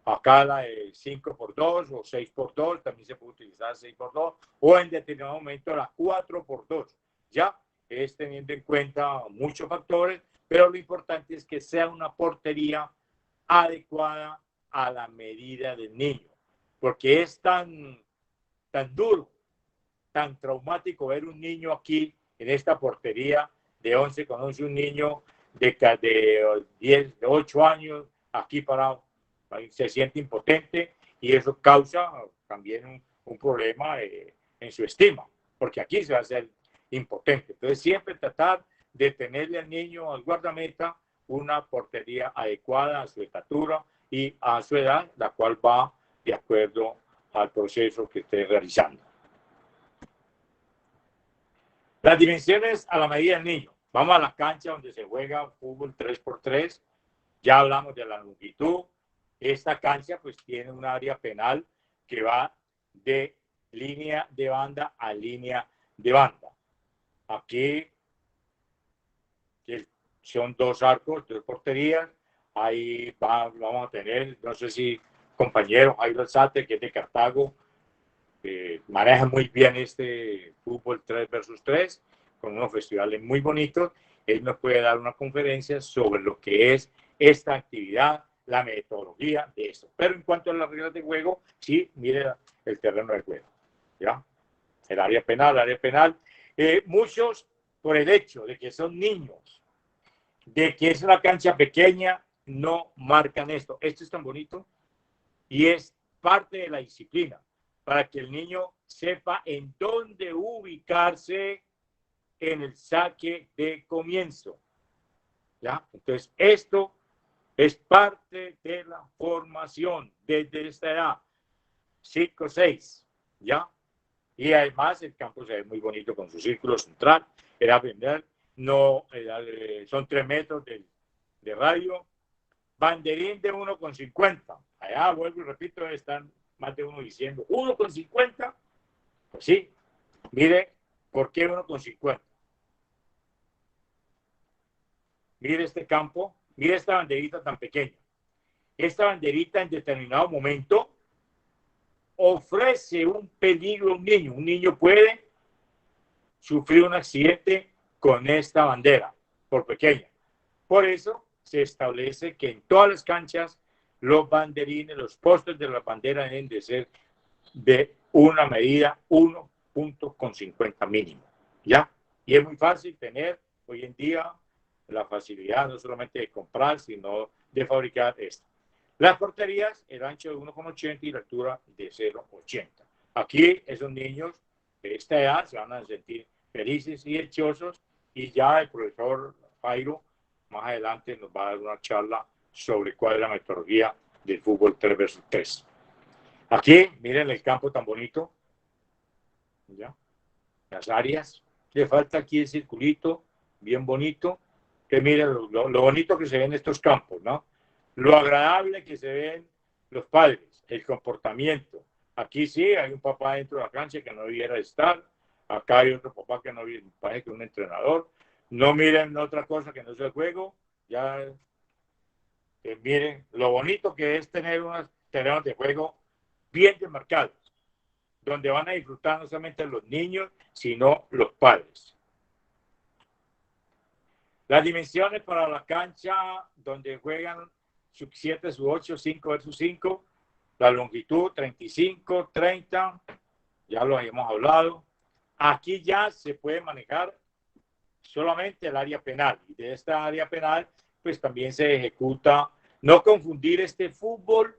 Acá la de 5x2 o 6x2, también se puede utilizar 6x2 o en determinado momento la 4x2. Ya es teniendo en cuenta muchos factores, pero lo importante es que sea una portería adecuada a la medida del niño, porque es tan duro, tan traumático ver un niño aquí en esta portería de 11 con 11, un niño de 10, de 8 años aquí parado. Se siente impotente y eso causa también un problema en su estima, porque aquí se va a hacer impotente. Entonces siempre tratar de tenerle al niño, al guardameta, una portería adecuada a su estatura y a su edad, la cual va de acuerdo al proceso que esté realizando. Las dimensiones a la medida del niño. Vamos a la cancha donde se juega fútbol 3x3. Ya hablamos de la longitud. Esta cancha pues tiene un área penal que va de línea de banda a línea de banda. Aquí son 2 arcos, 2 porterías. Ahí vamos a tener, no sé si compañero Jairo Alzate, que es de Cartago, maneja muy bien este fútbol 3x3 con unos festivales muy bonitos. Él nos puede dar una conferencia sobre lo que es esta actividad, la metodología de esto. Pero en cuanto a las reglas de juego, sí, mire el terreno de juego. ¿Ya? El área penal. Muchos, por el hecho de que son niños, de que es una cancha pequeña, no marcan esto. Esto es tan bonito y es parte de la disciplina para que el niño sepa en dónde ubicarse en el saque de comienzo. ¿Ya? Entonces, esto es parte de la formación desde esta edad, 5 o 6, ¿ya? Y además el campo se ve muy bonito con su círculo central. El aprender son 3 metros de radio. Banderín de 1,50. Allá, vuelvo y repito, están más de uno diciendo 1,50. Pues sí, mire, ¿por qué 1,50? Mire este campo, mire esta banderita tan pequeña. Esta banderita en determinado momento ofrece un peligro a un niño. Un niño puede sufrir un accidente con esta bandera, por pequeña. Por eso se establece que en todas las canchas los banderines, los postes de la bandera deben de ser de una medida 1.50 mínimo. ¿Ya? Y es muy fácil tener hoy en día la facilidad no solamente de comprar, sino de fabricar esto. Las porterías, el ancho de 1,80 y la altura de 0,80. Aquí esos niños de esta edad se van a sentir felices y dichosos, y ya el profesor Jairo más adelante nos va a dar una charla sobre cuál es la metodología del fútbol 3 versus 3. Aquí, miren el campo tan bonito, ¿ya? Las áreas, le falta aquí el circulito, bien bonito, que miren lo bonito que se ven estos campos, ¿no? Lo agradable que se ven los padres, el comportamiento. Aquí sí, hay un papá dentro de la cancha que no debiera estar, acá hay otro papá que no parece que es un entrenador. No miren otra cosa que no sea el juego, ya miren lo bonito que es tener unos terrenos de juego bien demarcados, donde van a disfrutar no solamente los niños, sino los padres. Las dimensiones para la cancha donde juegan sub 7, sub 8, 5 versus 5, la longitud 35, 30, ya lo hemos hablado. Aquí ya se puede manejar solamente el área penal, y de esta área penal pues también se ejecuta, no confundir este fútbol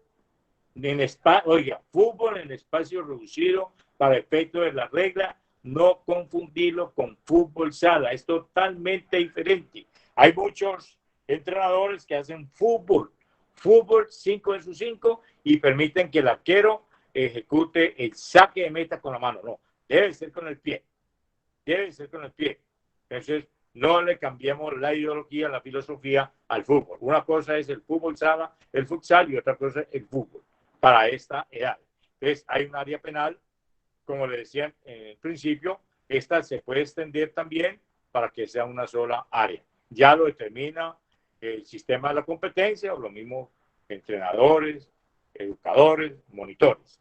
fútbol en espacio reducido para efecto de la regla, no confundirlo con fútbol sala, es totalmente diferente. Hay muchos entrenadores que hacen fútbol 5 versus 5 y permiten que el arquero ejecute el saque de meta con la mano. No, debe ser con el pie. Debe ser con el pie. Entonces, no le cambiemos la ideología, la filosofía al fútbol. Una cosa es el fútbol sala, el futsal, y otra cosa es el fútbol para esta edad. Entonces, hay un área penal, como le decía en el principio, esta se puede extender también para que sea una sola área. Ya lo determina el sistema de la competencia, o lo mismo entrenadores, educadores, monitores.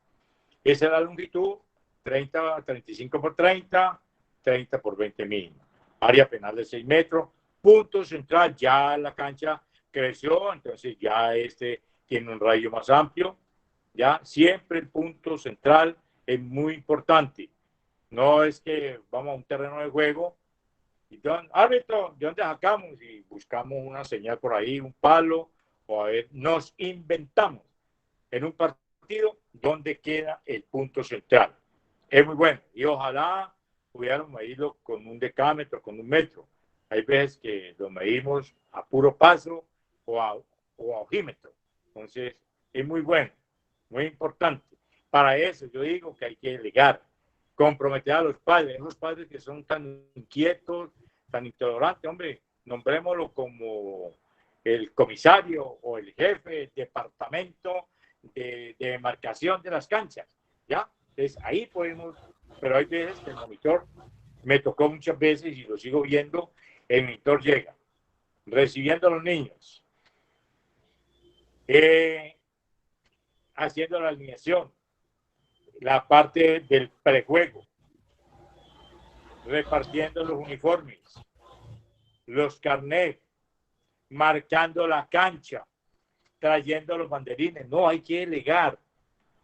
Esa es la longitud, 35 por 30, 30 por 20 mínimo. Área penal de 6 metros. Punto central, ya la cancha creció, entonces ya tiene un radio más amplio. Ya siempre el punto central es muy importante. No es que vamos a un terreno de juego y árbitro, ¿de dónde sacamos? Y buscamos una señal por ahí, un palo, o a ver, nos inventamos en un partido donde queda el punto central. Es muy bueno y ojalá pudiéramos medirlo con un decámetro, con un metro. Hay veces que lo medimos a puro paso o a ojímetro. Entonces, es muy bueno, muy importante. Para eso yo digo que hay que delegar, comprometer a los padres que son tan inquietos, tan intolerantes. Hombre, nombrémoslo como el comisario o el jefe del departamento de demarcación de las canchas, ¿ya? Entonces, ahí podemos, pero hay veces que el monitor, me tocó muchas veces y lo sigo viendo, el monitor llega, recibiendo a los niños, haciendo la alineación, la parte del prejuego, repartiendo los uniformes, los carnets, marcando la cancha, trayendo los banderines. No, hay que delegar,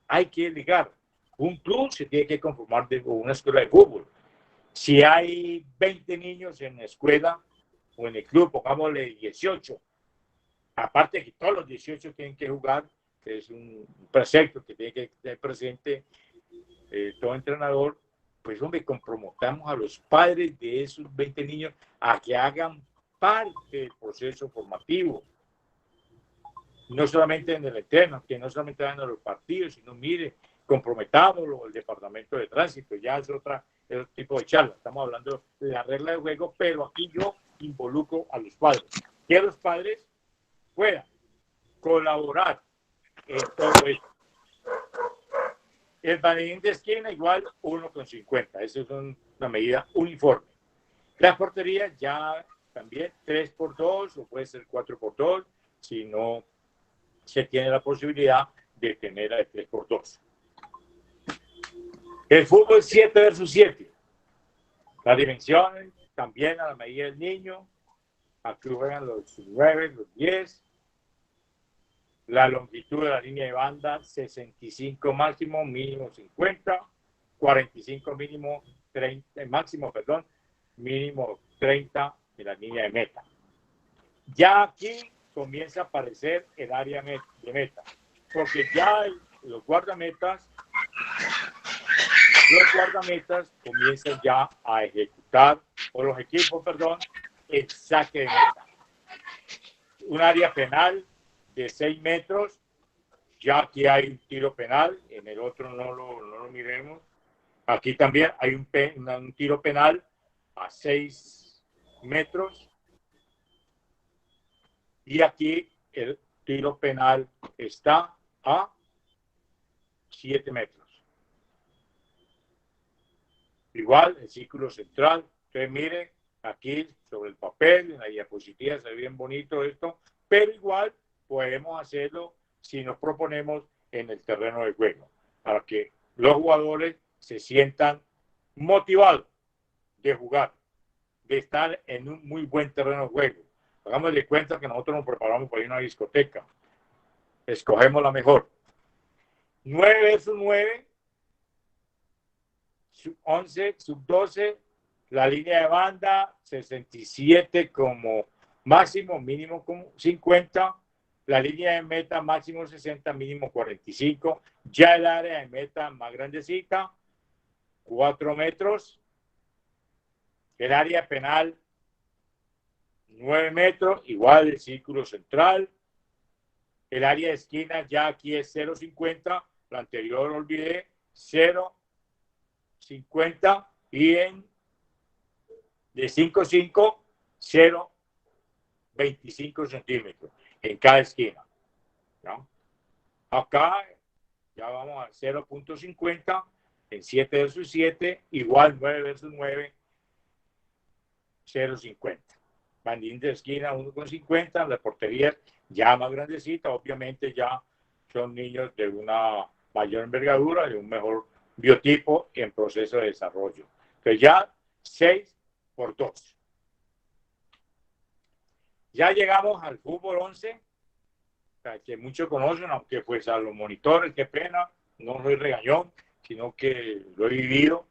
hay que delegar. Un club se tiene que conformar de una escuela de fútbol. Si hay 20 niños en la escuela o en el club, pongámosle 18, aparte que todos los 18 tienen que jugar, que es un precepto que tiene que tener presente todo entrenador, pues hombre, comprometamos a los padres de esos 20 niños a que hagan parte del proceso formativo. No solamente en el entreno, que no solamente vayan a los partidos, sino mire, comprometámoslo, el departamento de tránsito, ya es otro tipo de charla. Estamos hablando de la regla de juego, pero aquí yo involucro a los padres, que los padres puedan colaborar en todo esto. El banderín de esquina igual 1,50. Eso es una medida uniforme. Las porterías ya también 3x2 o puede ser 4x2 si no se tiene la posibilidad de tener a 3x2. El fútbol 7 versus 7. Las dimensiones también a la medida del niño. Aquí juegan los 9, los 10. La longitud de la línea de banda, 65 máximo, mínimo 50. 45 mínimo, 30, máximo, perdón, mínimo 30 de la línea de meta. Ya aquí comienza a aparecer el área de meta, porque ya los guardametas comienzan ya a ejecutar, o los equipos, perdón, el saque de meta. Un área penal de 6 metros, ya aquí hay un tiro penal, en el otro no lo miremos. Aquí también hay un tiro penal a 6 metros. Y aquí el tiro penal está a 7 metros. Igual el círculo central. Ustedes miren aquí sobre el papel, en la diapositiva se ve bien bonito esto, pero igual podemos hacerlo si nos proponemos en el terreno de juego, para que los jugadores se sientan motivados de jugar, de estar en un muy buen terreno de juego. Hagamos de cuenta que nosotros nos preparamos para ir a una discoteca. Escogemos la mejor. 9 versus 9, sub 11, sub 12, la línea de banda, 67 como máximo, mínimo como 50. La línea de meta, máximo 60, mínimo 45. Ya el área de meta más grandecita, 4 metros. El área penal, 9 metros, igual el círculo central. El área de esquina ya aquí es 0,50. Lo anterior olvidé, 0,50. Y en de 5,5, 0,25 centímetros en cada esquina, ¿no? Acá ya vamos a 0,50 en 7 versus 7, igual 9 versus 9, 0,50. Bandín de esquina 1,50, la portería ya más grandecita, obviamente ya son niños de una mayor envergadura, de un mejor biotipo en proceso de desarrollo. Entonces ya 6 por 2. Ya llegamos al fútbol 11, que muchos conocen, aunque pues a los monitores, qué pena, no soy regañón, sino que lo he vivido.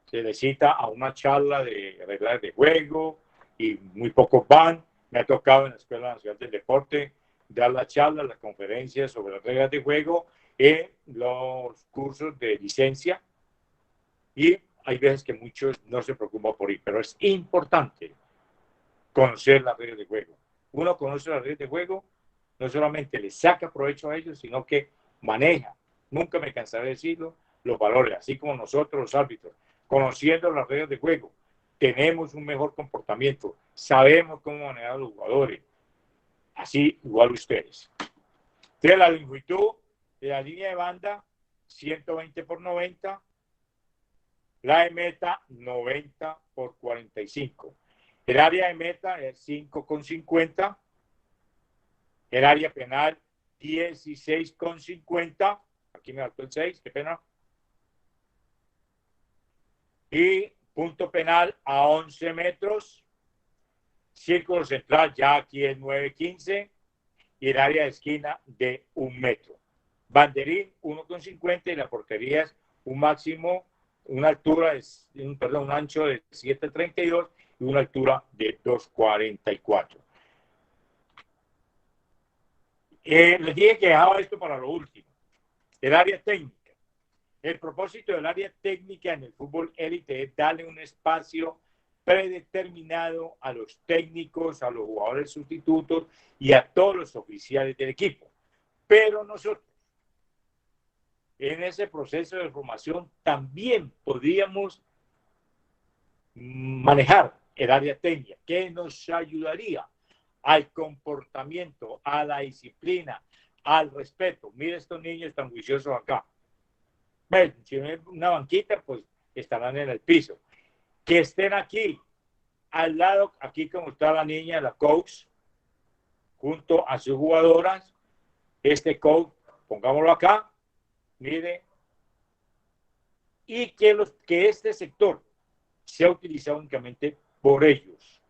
Se necesita a una charla de reglas de juego y muy pocos van. Me ha tocado en la Escuela Nacional del Deporte dar la charla, las conferencias sobre las reglas de juego en los cursos de licencia, y hay veces que muchos no se preocupan por ir, pero es importante conocer las reglas de juego. Uno conoce las reglas de juego, no solamente le saca provecho a ellos, sino que maneja, nunca me cansaré de decirlo, los valores, así como nosotros los árbitros, conociendo las reglas de juego, tenemos un mejor comportamiento, sabemos cómo manejar a los jugadores, así igual ustedes. Entonces la longitud de la línea de banda, 120 por 90, la de meta, 90 por 45. El área de meta es 5,50. El área penal, 16,50. Aquí me faltó el 6, qué pena. Y punto penal a 11 metros. Círculo central, ya aquí es 9,15. Y el área de esquina de 1 metro. Banderín, 1,50. Y la portería es un máximo, una altura, un ancho de 7,32 y una altura de 2,44. Les dije que dejaba esto para lo último. El área técnica. El propósito del área técnica en el fútbol élite es darle un espacio predeterminado a los técnicos, a los jugadores sustitutos y a todos los oficiales del equipo. Pero nosotros, en ese proceso de formación, también podríamos manejar el área técnica, que nos ayudaría al comportamiento, a la disciplina, al respeto. Mira estos niños tan juiciosos acá. Bueno, si no hay una banquita, pues estarán en el piso. Que estén aquí, al lado, aquí como está la niña, la coach, junto a sus jugadoras. Este coach, pongámoslo acá, mire, y que este sector sea utilizado únicamente por ellos,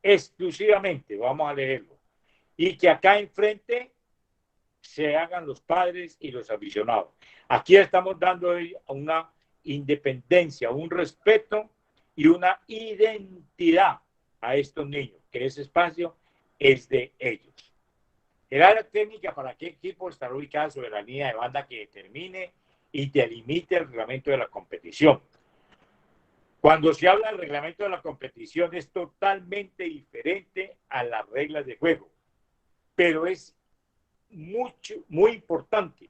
exclusivamente, vamos a leerlo, y que acá enfrente se hagan los padres y los aficionados. Aquí estamos dando una independencia, un respeto y una identidad a estos niños, que ese espacio es de ellos. El área técnica para qué equipo estará ubicada sobre la línea de banda que determine y delimite el reglamento de la competición. Cuando se habla del reglamento de la competición es totalmente diferente a las reglas de juego, pero es muy importante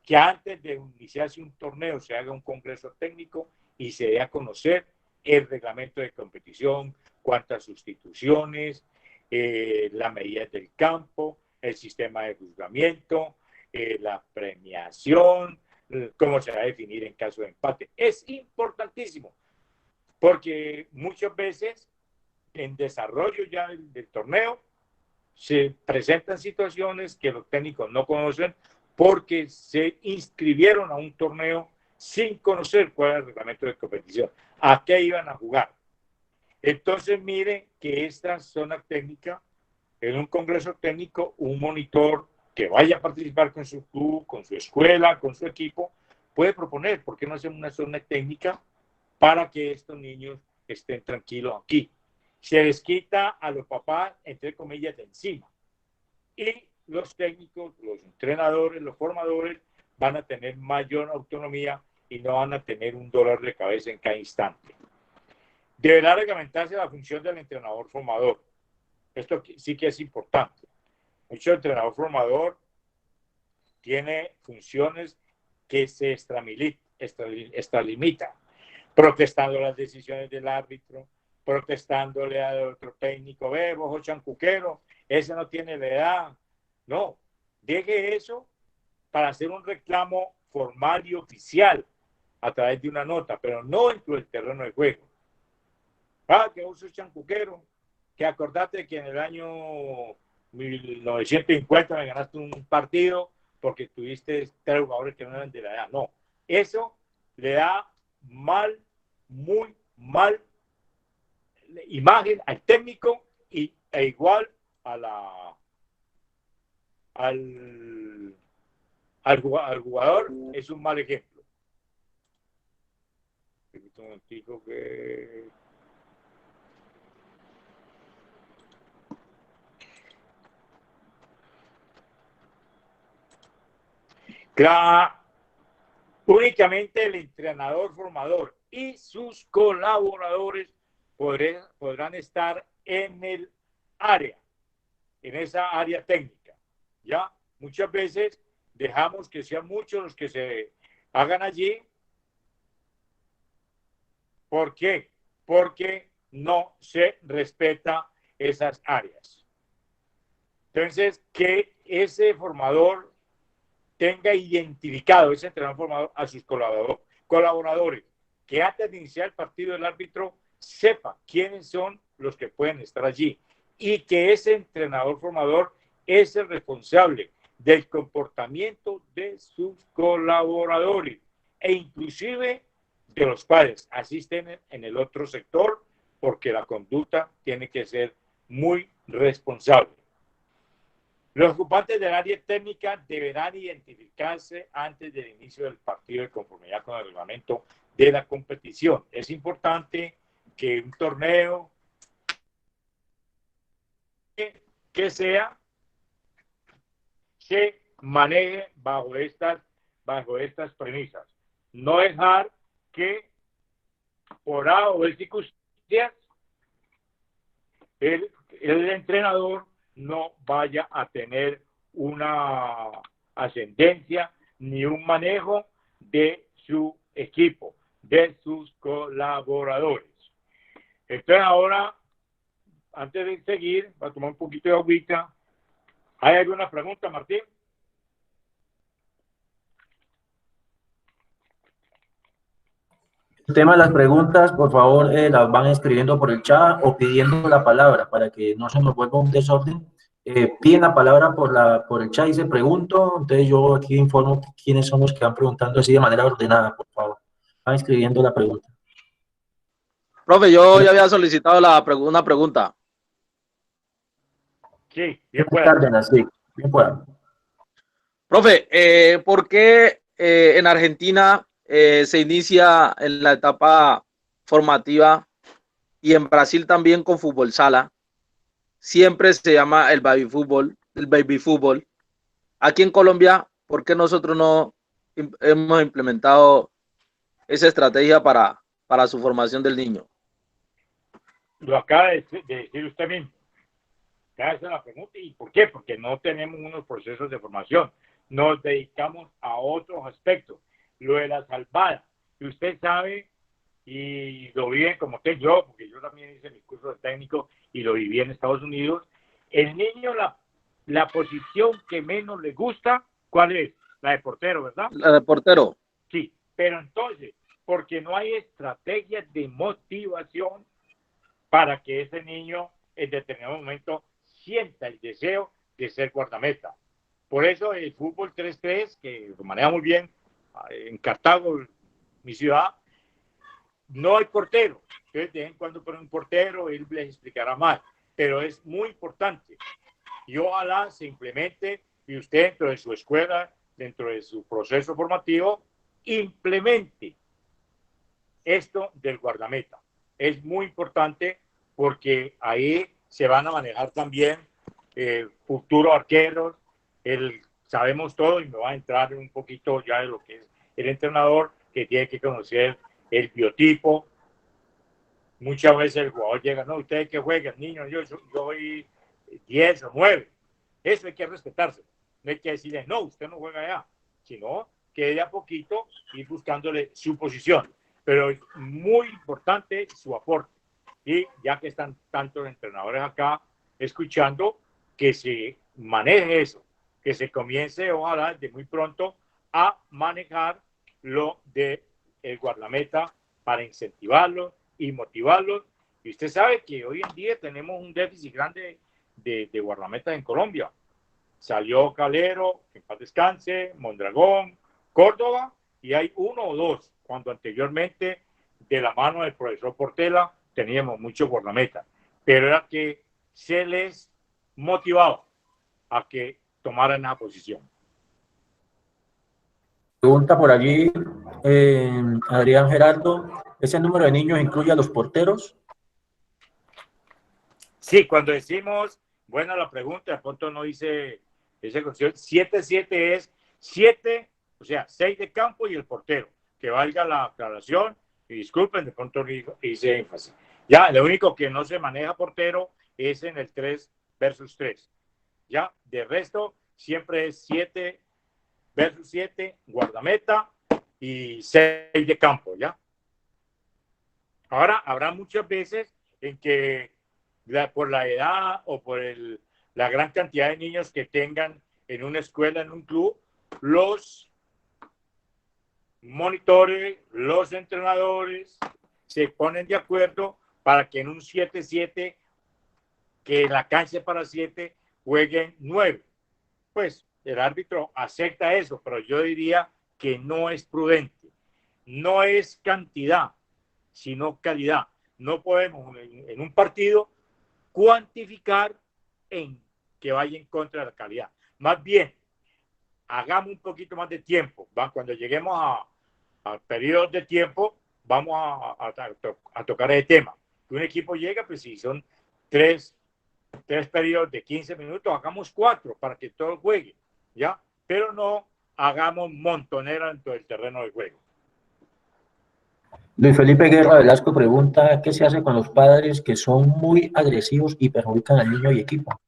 que antes de iniciarse un torneo se haga un congreso técnico y se dé a conocer el reglamento de competición, cuántas sustituciones, las medidas del campo, el sistema de juzgamiento, la premiación, cómo se va a definir en caso de empate. Es importantísimo, porque muchas veces en desarrollo ya del torneo se presentan situaciones que los técnicos no conocen porque se inscribieron a un torneo sin conocer cuál es el reglamento de competición, a qué iban a jugar. Entonces, mire que esta zona técnica, en un congreso técnico, un monitor que vaya a participar con su club, con su escuela, con su equipo, puede proponer, ¿por qué no hacemos una zona técnica para que estos niños estén tranquilos aquí? Se les quita a los papás, entre comillas, de encima. Y los técnicos, los entrenadores, los formadores van a tener mayor autonomía y no van a tener un dolor de cabeza en cada instante. Deberá reglamentarse la función del entrenador formador. Esto sí que es importante. Mucho entrenador formador tiene funciones que se extralimitan, protestando las decisiones del árbitro, protestándole al otro técnico, vos chancuquero, ese no tiene la edad. No, deje eso para hacer un reclamo formal y oficial a través de una nota, pero no dentro del terreno de juego. Que vos sos chancuquero, que acordate que en el año 1950 me ganaste un partido porque tuviste 3 jugadores que no eran de la edad. No, eso le da muy mal imagen al técnico e igual al jugador es un mal ejemplo. Un momentico que... Claro, únicamente el entrenador formador y sus colaboradores podrán estar en el área, en esa área técnica. Ya muchas veces dejamos que sean muchos los que se hagan allí. ¿Por qué? Porque no se respeta esas áreas. Entonces, que ese formador tenga identificado, ese entrenador formador, a sus colaboradores, que antes de iniciar el partido el árbitro sepa quiénes son los que pueden estar allí y que ese entrenador formador es el responsable del comportamiento de sus colaboradores e inclusive de los padres. Asisten en el otro sector porque la conducta tiene que ser muy responsable. Los ocupantes del área técnica deberán identificarse antes del inicio del partido de conformidad con el reglamento de la competición. Es importante que un torneo que sea se maneje bajo estas premisas. No dejar que por A o B circunstancias el entrenador no vaya a tener una ascendencia ni un manejo de su equipo, de sus colaboradores. Entonces ahora, antes de seguir, voy a tomar un poquito de agüita. ¿Hay alguna pregunta, Martín? El tema de las preguntas, por favor, las van escribiendo por el chat o pidiendo la palabra para que no se nos vuelva un desorden. Piden la palabra por el chat y se pregunto, entonces yo aquí informo quiénes son los que van preguntando así de manera ordenada, por favor. van escribiendo la pregunta. Profe, yo ya había solicitado una pregunta. Sí, bien pueda. Cárdenas, sí, bien pueda. Profe, ¿por qué en Argentina se inicia en la etapa formativa y en Brasil también con fútbol sala? Siempre se llama el baby fútbol, el baby fútbol. Aquí en Colombia, ¿por qué nosotros no hemos implementado esa estrategia para su formación del niño? Lo acaba de decir usted mismo. Acaba de hacer la pregunta. ¿Y por qué? Porque no tenemos unos procesos de formación. Nos dedicamos a otros aspectos. Lo de la salvada, que usted sabe y lo viven como usted, yo, porque yo también hice mis cursos de técnico y lo viví en Estados Unidos. El niño, la posición que menos le gusta, ¿cuál es? La de portero, ¿verdad? La de portero. Sí, pero entonces, porque no hay estrategias de motivación para que ese niño en determinado momento sienta el deseo de ser guardameta. Por eso el fútbol 3-3, que lo maneja muy bien en Cartago, mi ciudad, no hay portero. Entonces, de vez en cuando ponen un portero, él les explicará más. Pero es muy importante. Y ojalá se implemente, y usted dentro de su escuela, dentro de su proceso formativo, implemente esto del guardameta. Es muy importante porque ahí se van a manejar también futuros arqueros. Sabemos todo y me va a entrar un poquito ya de lo que es el entrenador, que tiene que conocer el biotipo. Muchas veces el jugador llega, no, ustedes que juegan, niños, yo soy 10 o 9. Eso hay que respetarse. No hay que decirle, no, usted no juega allá, sino que de a poquito ir buscándole su posición. Pero es muy importante su aporte. Y ya que están tantos entrenadores acá escuchando, que se maneje eso, que se comience, ojalá, de muy pronto a manejar lo de el guardameta para incentivarlo y motivarlos. Y usted sabe que hoy en día tenemos un déficit grande de guardametas en Colombia. Salió Calero, que en paz descanse, Mondragón, Córdoba, y hay uno o dos, cuando anteriormente, de la mano del profesor Portela, teníamos muchos guardametas. Pero era que se les motivaba a que tomaran esa posición. Pregunta por allí, Adrián Gerardo, ¿ese número de niños incluye a los porteros? Sí, cuando decimos, buena la pregunta, de pronto no dice esa cuestión, 7-7 es 7, o sea, 6 de campo y el portero, que valga la aclaración, y disculpen, de pronto hice énfasis. Ya, lo único que no se maneja portero es en el 3 versus 3. Ya, de resto, siempre es 7 versus 7, guardameta y 6 de campo, ¿ya? Ahora, habrá muchas veces en que por la edad o por la gran cantidad de niños que tengan en una escuela, en un club, los monitores, los entrenadores se ponen de acuerdo para que en un 7-7, que la cancha para 7, jueguen 9. Pues el árbitro acepta eso, pero yo diría que no es prudente. No es cantidad, sino calidad. No podemos en un partido cuantificar en que vaya en contra de la calidad. Más bien, hagamos un poquito más de tiempo. Cuando lleguemos a periodos de tiempo, vamos a tocar ese tema. Un equipo llega, pues si son tres periodos de 15 minutos, hagamos 4 para que todos jueguen, ¿ya? Pero no hagamos montonera dentro del terreno de juego. Luis Felipe Guerra Velasco pregunta, ¿qué se hace con los padres que son muy agresivos y perjudican al niño y equipo?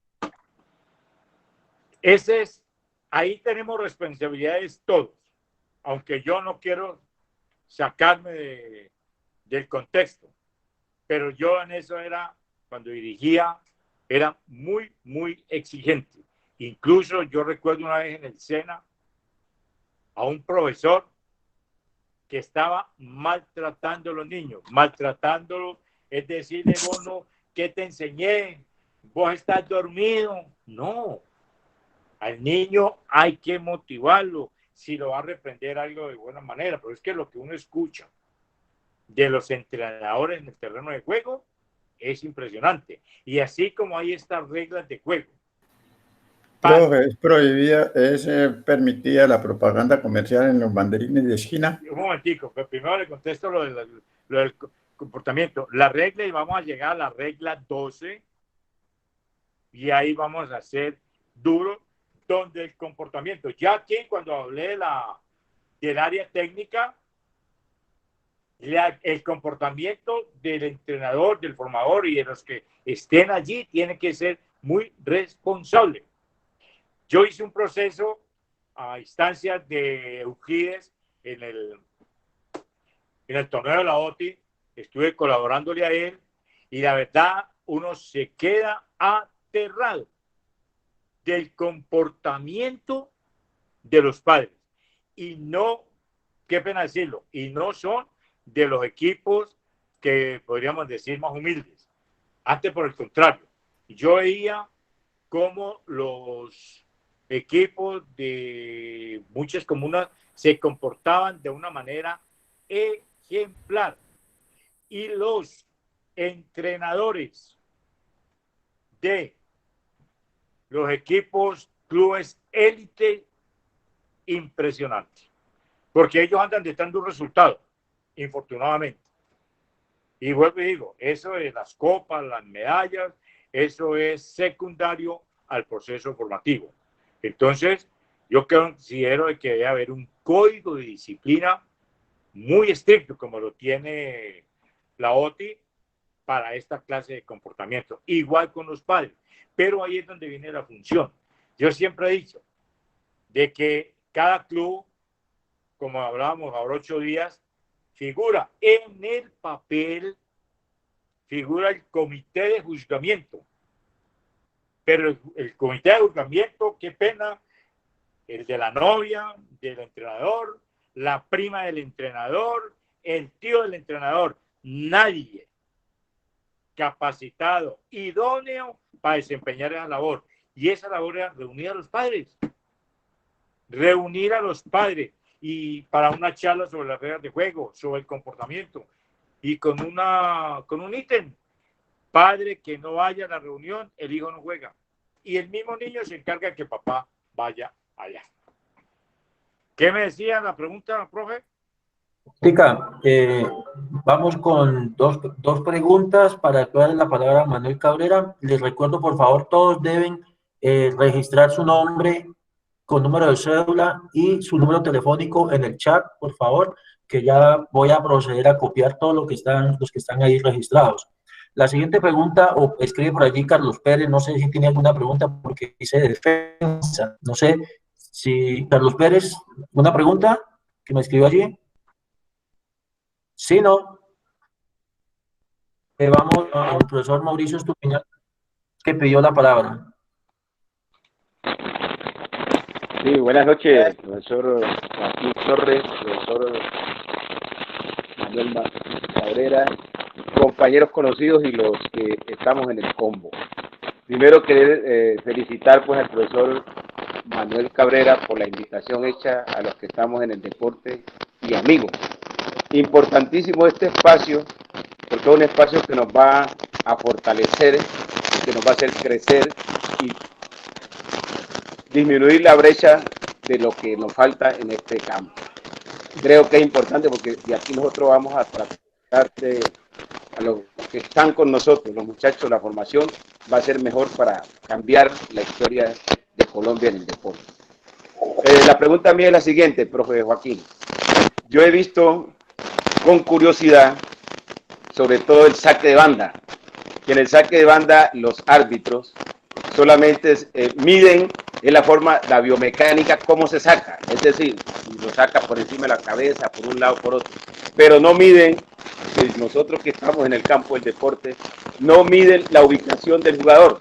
Ahí tenemos responsabilidades todos, aunque yo no quiero sacarme del contexto, pero yo en eso cuando dirigía, era muy, muy exigente. Incluso yo recuerdo una vez en el SENA a un profesor que estaba maltratando a los niños, maltratándolos, es decirle, vos no, ¿qué te enseñé? Vos estás dormido. No, al niño hay que motivarlo, si lo va a reprender algo de buena manera, pero es que lo que uno escucha de los entrenadores en el terreno de juego es impresionante. Y así como hay estas reglas de juego. Profe, es prohibida, es permitida la propaganda comercial en los banderines de esquina. Un momentico, pero primero le contesto lo del comportamiento. La regla, y vamos a llegar a la regla 12, y ahí vamos a hacer duro, donde el comportamiento. Ya aquí, cuando hablé del área técnica, el comportamiento del entrenador, del formador y de los que estén allí tiene que ser muy responsable. Yo hice un proceso a instancias de Euclides en el torneo de la OTI, estuve colaborándole a él y la verdad uno se queda aterrado del comportamiento de los padres y no, qué pena decirlo, y no son de los equipos que podríamos decir más humildes. Antes, por el contrario, yo veía cómo los equipos de muchas comunas se comportaban de una manera ejemplar y los entrenadores de los equipos, clubes élite, impresionante, porque ellos andan detrás de un resultado, infortunadamente. Y vuelvo y digo, eso de las copas, las medallas, eso es secundario al proceso formativo. Entonces, yo considero que debe haber un código de disciplina muy estricto, como lo tiene la OTI, para esta clase de comportamiento. Igual con los padres. Pero ahí es donde viene la función. Yo siempre he dicho de que cada club, como hablábamos ahora 8 días, figura en el papel, figura el comité de juzgamiento. Pero el comité de juzgamiento, qué pena, el de la novia, del entrenador, la prima del entrenador, el tío del entrenador, nadie capacitado, idóneo para desempeñar esa labor. Y esa labor era reunir a los padres. Reunir a los padres y para una charla sobre las reglas de juego, sobre el comportamiento y con un ítem. Padre que no vaya a la reunión, el hijo no juega. Y el mismo niño se encarga de que papá vaya allá. ¿Qué me decía la pregunta, profe? Tica, vamos con dos preguntas para darle la palabra a Manuel Cabrera. Les recuerdo, por favor, todos deben registrar su nombre con número de cédula y su número telefónico en el chat, por favor, que ya voy a proceder a copiar todos los que están ahí registrados. La siguiente pregunta, o escribe por allí Carlos Pérez, no sé si tiene alguna pregunta porque dice defensa. No sé si Carlos Pérez, ¿una pregunta que me escribió allí? Sí, no. Vamos al profesor Mauricio Estupiñán, que pidió la palabra. Sí, buenas noches, profesor Joaquín Torres, profesor Manuel Cabrera, compañeros conocidos y los que estamos en el combo. Primero querer felicitar pues al profesor Manuel Cabrera por la invitación hecha a los que estamos en el deporte y amigos. Importantísimo este espacio, porque es un espacio que nos va a fortalecer, que nos va a hacer crecer y disminuir la brecha de lo que nos falta en este campo. Creo que es importante porque de aquí nosotros vamos a tratar de, a los que están con nosotros, los muchachos, la formación va a ser mejor para cambiar la historia de Colombia en el deporte. La pregunta mía es la siguiente, profe Joaquín. Yo he visto con curiosidad, sobre todo el saque de banda, que en el saque de banda los árbitros solamente miden en la forma, la biomecánica, cómo se saca, es decir, lo saca por encima de la cabeza, por un lado, por otro, pero no miden, nosotros que estamos en el campo del deporte, no miden la ubicación del jugador.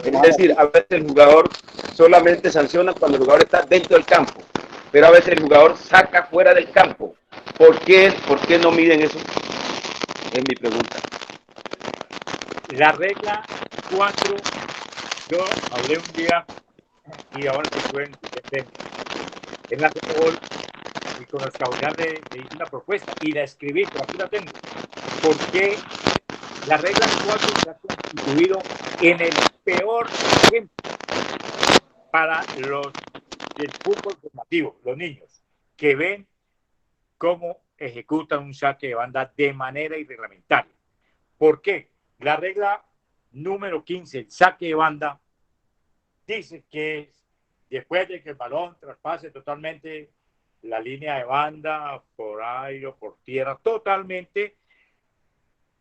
Es decir, a veces el jugador solamente sanciona cuando el jugador está dentro del campo, pero a veces el jugador saca fuera del campo. ¿Por qué no miden eso? Es mi pregunta. La regla 4, yo hablé un día y ahora se pueden entender. En la fútbol, y con los caballeros le hice una propuesta y la escribí, pero aquí la tengo. Porque la regla 4 se ha constituido en el peor ejemplo para los del fútbol formativo, los niños, que ven cómo ejecutan un saque de banda de manera irreglamentaria. ¿Por qué? La regla número 15, el saque de banda, dice que después de que el balón traspase totalmente la línea de banda, por aire o por tierra, totalmente,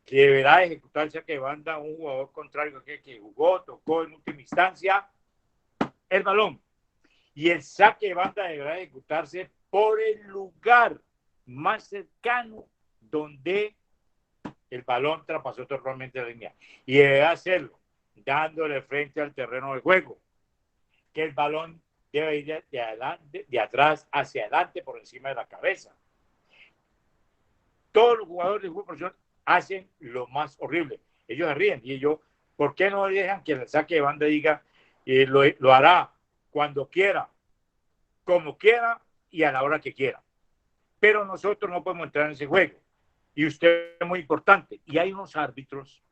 que deberá ejecutar el saque de banda un jugador contrario que jugó, tocó en última instancia el balón. Y el saque de banda deberá ejecutarse por el lugar más cercano donde el balón traspasó totalmente la línea. Y deberá hacerlo dándole frente al terreno de juego. Que el balón debe ir de atrás hacia adelante por encima de la cabeza. Todos los jugadores de fútbol profesional hacen lo más horrible. Ellos se ríen y ellos, ¿por qué no dejan que el saque de banda diga lo hará cuando quiera, como quiera y a la hora que quiera? Pero nosotros no podemos entrar en ese juego. Y usted es muy importante. Y hay unos árbitros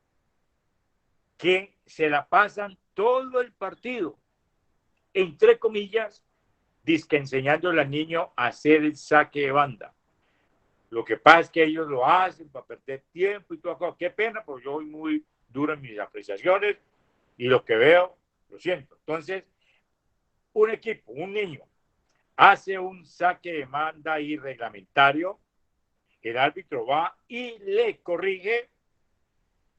que se la pasan todo el partido, entre comillas, dizque enseñándole al niño a hacer el saque de banda. Lo que pasa es que ellos lo hacen para perder tiempo y todo. Qué pena, porque yo soy muy duro en mis apreciaciones y lo que veo, lo siento. Entonces, un equipo, un niño, hace un saque de banda irreglamentario, el árbitro va y le corrige,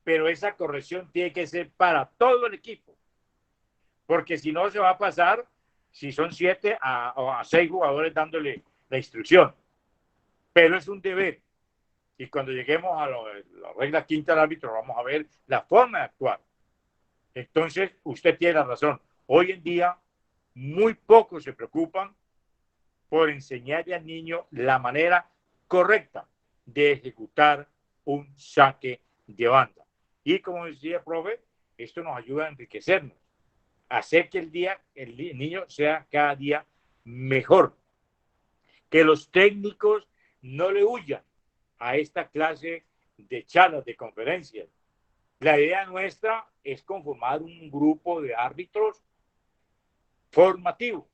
pero esa corrección tiene que ser para todo el equipo, porque si no se va a pasar, si son 7 a 6 jugadores dándole la instrucción. Pero es un deber. Y cuando lleguemos a la regla quinta del árbitro, vamos a ver la forma de actuar. Entonces, usted tiene la razón. Hoy en día, muy pocos se preocupan por enseñarle al niño la manera correcta de ejecutar un saque de banda. Y como decía el profe, esto nos ayuda a enriquecernos, a hacer que el niño sea cada día mejor. Que los técnicos no le huyan a esta clase de charlas, de conferencias. La idea nuestra es conformar un grupo de árbitros formativos,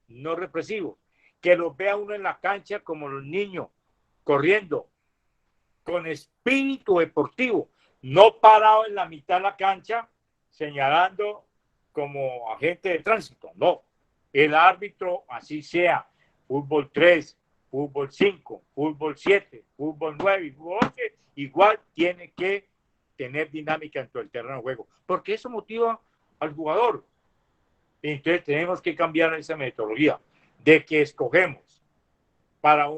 no represivos, que los vea uno en la cancha como los niños, corriendo, con espíritu deportivo, no parado en la mitad de la cancha, señalando como agente de tránsito, no. El árbitro, así sea, fútbol 3, fútbol 5, fútbol 7, fútbol 9 y fútbol 11, igual tiene que tener dinámica en todo el terreno de juego, porque eso motiva al jugador. Entonces tenemos que cambiar esa metodología de que escogemos para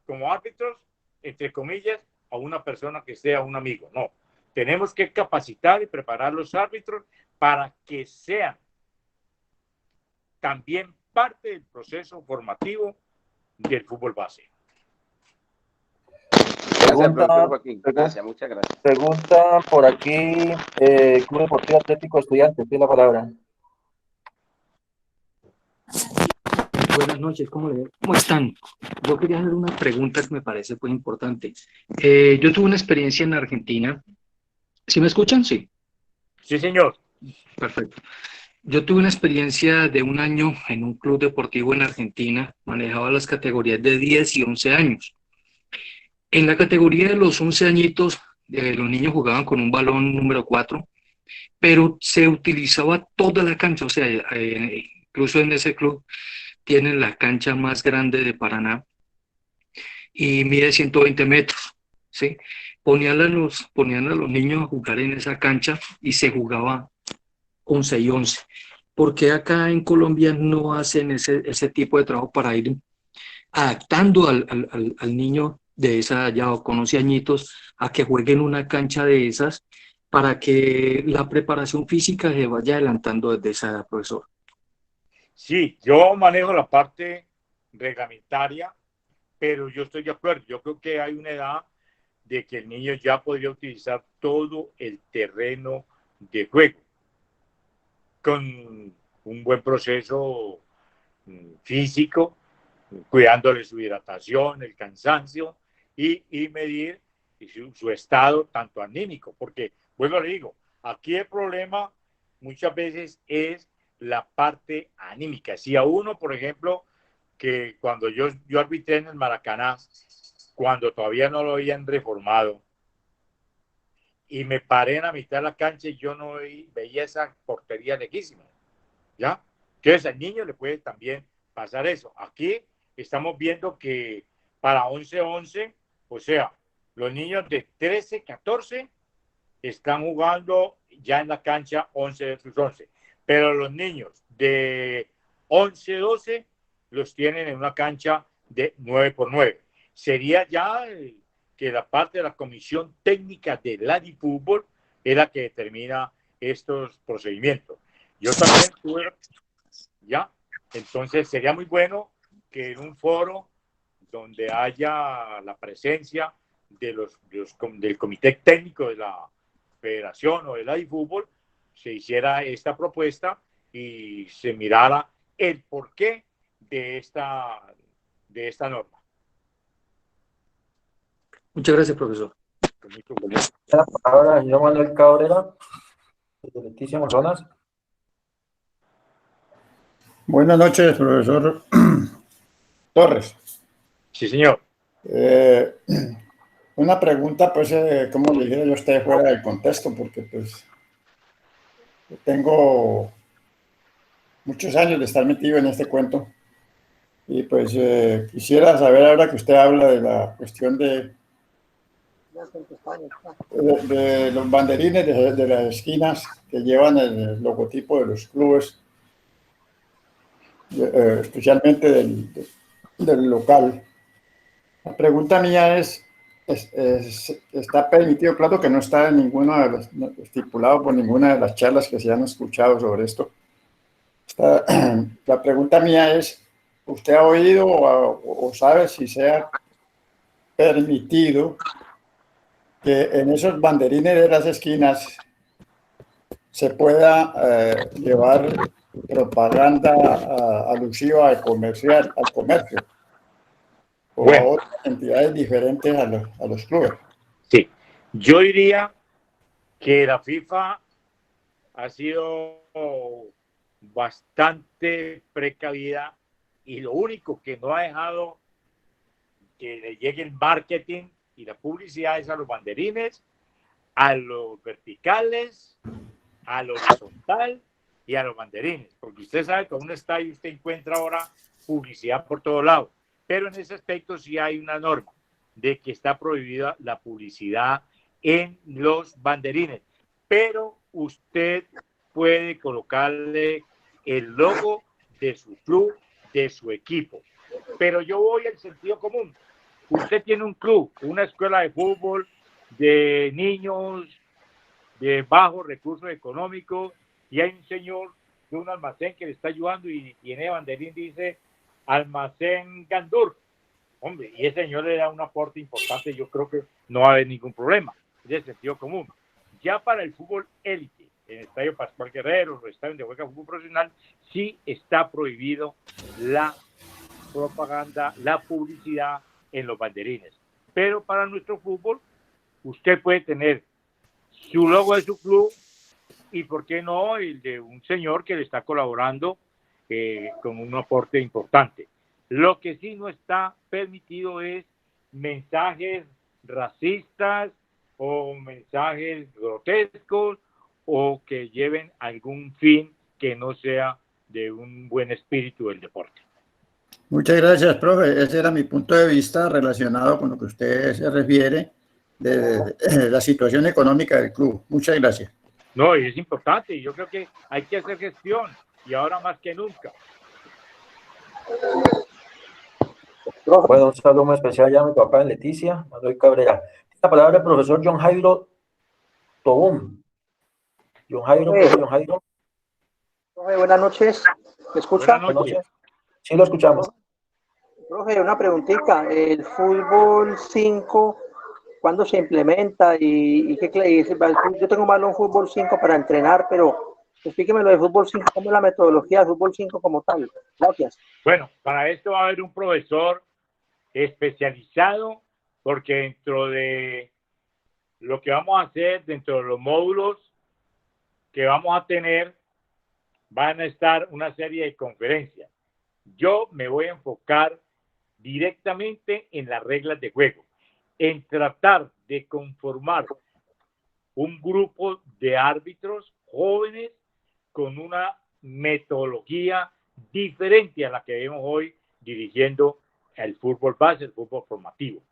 como árbitros, entre comillas, a una persona que sea un amigo. No, tenemos que capacitar y preparar los árbitros para que sean también parte del proceso formativo del fútbol base. Gracias, profesor Joaquín. Gracias, muchas gracias. Pregunta por aquí, Club Deportivo Atlético Estudiantes, tiene la palabra. Buenas noches, ¿cómo están? Yo quería hacer una pregunta que me parece pues importante. Yo tuve una experiencia en Argentina. ¿Sí me escuchan? Sí. Sí, señor. Perfecto. Yo tuve una experiencia de un año en un club deportivo en Argentina, manejaba las categorías de 10 y 11 años. En la categoría de los 11 añitos, los niños jugaban con un balón número 4, pero se utilizaba toda la cancha, o sea, incluso en ese club tienen la cancha más grande de Paraná y mide 120 metros, ¿sí? Ponían a los niños a jugar en esa cancha y se jugaba 11 y 11. ¿Por qué acá en Colombia no hacen ese tipo de trabajo para ir adaptando al niño de esa ya con 11 añitos a que juegue en una cancha de esas para que la preparación física se vaya adelantando desde esa edad, profesor? Sí, yo manejo la parte reglamentaria, pero yo estoy de acuerdo. Yo creo que hay una edad de que el niño ya podría utilizar todo el terreno de juego con un buen proceso físico cuidándole su hidratación, el cansancio y medir su estado tanto anímico, porque, vuelvo le digo, aquí el problema muchas veces es la parte anímica. Si a uno, por ejemplo, que cuando yo arbitré en el Maracaná, cuando todavía no lo habían reformado, y me paré en la mitad de la cancha y yo no veía esa portería lejísima, ¿ya? Entonces al niño le puede también pasar eso. Aquí estamos viendo que para 11-11, o sea, los niños de 13, 14 están jugando ya en la cancha 11 versus 11, pero los niños de 11, 12 los tienen en una cancha de 9 por 9. Sería ya que la parte de la comisión técnica del Ladifútbol es la que determina estos procedimientos. Yo también tuve, ya, entonces sería muy bueno que en un foro donde haya la presencia del comité técnico de la federación o del Ladifútbol se hiciera esta propuesta y se mirara el porqué de esta norma. Muchas gracias, profesor. La palabra al señor Manuel Cabrera, de Leticia Amazonas. Buenas noches, profesor Torres. Sí, señor. Una pregunta, pues, como le dijera yo a usted fuera del contexto, porque pues tengo muchos años de estar metido en este cuento y pues quisiera saber ahora que usted habla de la cuestión de los banderines de las esquinas que llevan el logotipo de los clubes, especialmente del local. La pregunta mía es, ¿está permitido? Claro que no está en ninguna de las, estipulado por ninguna de las charlas que se han escuchado sobre esto. La pregunta mía es, ¿usted ha oído o sabe si se ha permitido que en esos banderines de las esquinas se pueda llevar propaganda alusiva al comercio o bueno, a otras entidades diferentes a los clubes? Sí, yo diría que la FIFA ha sido bastante precavida y lo único que no ha dejado que le llegue el marketing y la publicidad es a los banderines, a los verticales, a lo horizontal y a los banderines, porque usted sabe que en un estadio usted encuentra ahora publicidad por todos lados, pero en ese aspecto sí hay una norma de que está prohibida la publicidad en los banderines, pero usted puede colocarle el logo de su club, de su equipo, pero yo voy al sentido común. Usted tiene un club, una escuela de fútbol de niños de bajos recursos económicos y hay un señor de un almacén que le está ayudando y tiene banderín, dice Almacén Gandur. Hombre, y ese señor le da un aporte importante, yo creo que no va a haber ningún problema, es de sentido común. Ya para el fútbol élite, en el Estadio Pascual Guerrero, los estadios de juega fútbol profesional, sí está prohibido la propaganda, la publicidad en los banderines. Pero para nuestro fútbol, usted puede tener su logo de su club y, ¿por qué no?, el de un señor que le está colaborando con un aporte importante. Lo que sí no está permitido es mensajes racistas o mensajes grotescos o que lleven algún fin que no sea de un buen espíritu del deporte. Muchas gracias, profe. Ese era mi punto de vista relacionado con lo que usted se refiere de la situación económica del club. Muchas gracias. No, y es importante, y yo creo que hay que hacer gestión, y ahora más que nunca. Bueno, un saludo muy especial ya a mi papá, Leticia, Manuel Cabrera. La palabra del profesor John Jairo Tobón. John Jairo, John Jairo. Profe, buenas noches. ¿Me escucha? Buenas noches. Sí, lo escuchamos. Profe, una preguntita. ¿El fútbol 5 cuándo se implementa y qué clase? Yo tengo malo un fútbol 5 para entrenar, pero Explíqueme lo de fútbol 5, cómo es la metodología de fútbol 5 como tal. Gracias. Bueno, para esto va a haber un profesor especializado, porque dentro de lo que vamos a hacer, dentro de los módulos que vamos a tener, van a estar una serie de conferencias. Yo me voy a enfocar directamente en las reglas de juego, en tratar de conformar un grupo de árbitros jóvenes con una metodología diferente a la que vemos hoy dirigiendo el fútbol base, el fútbol formativo,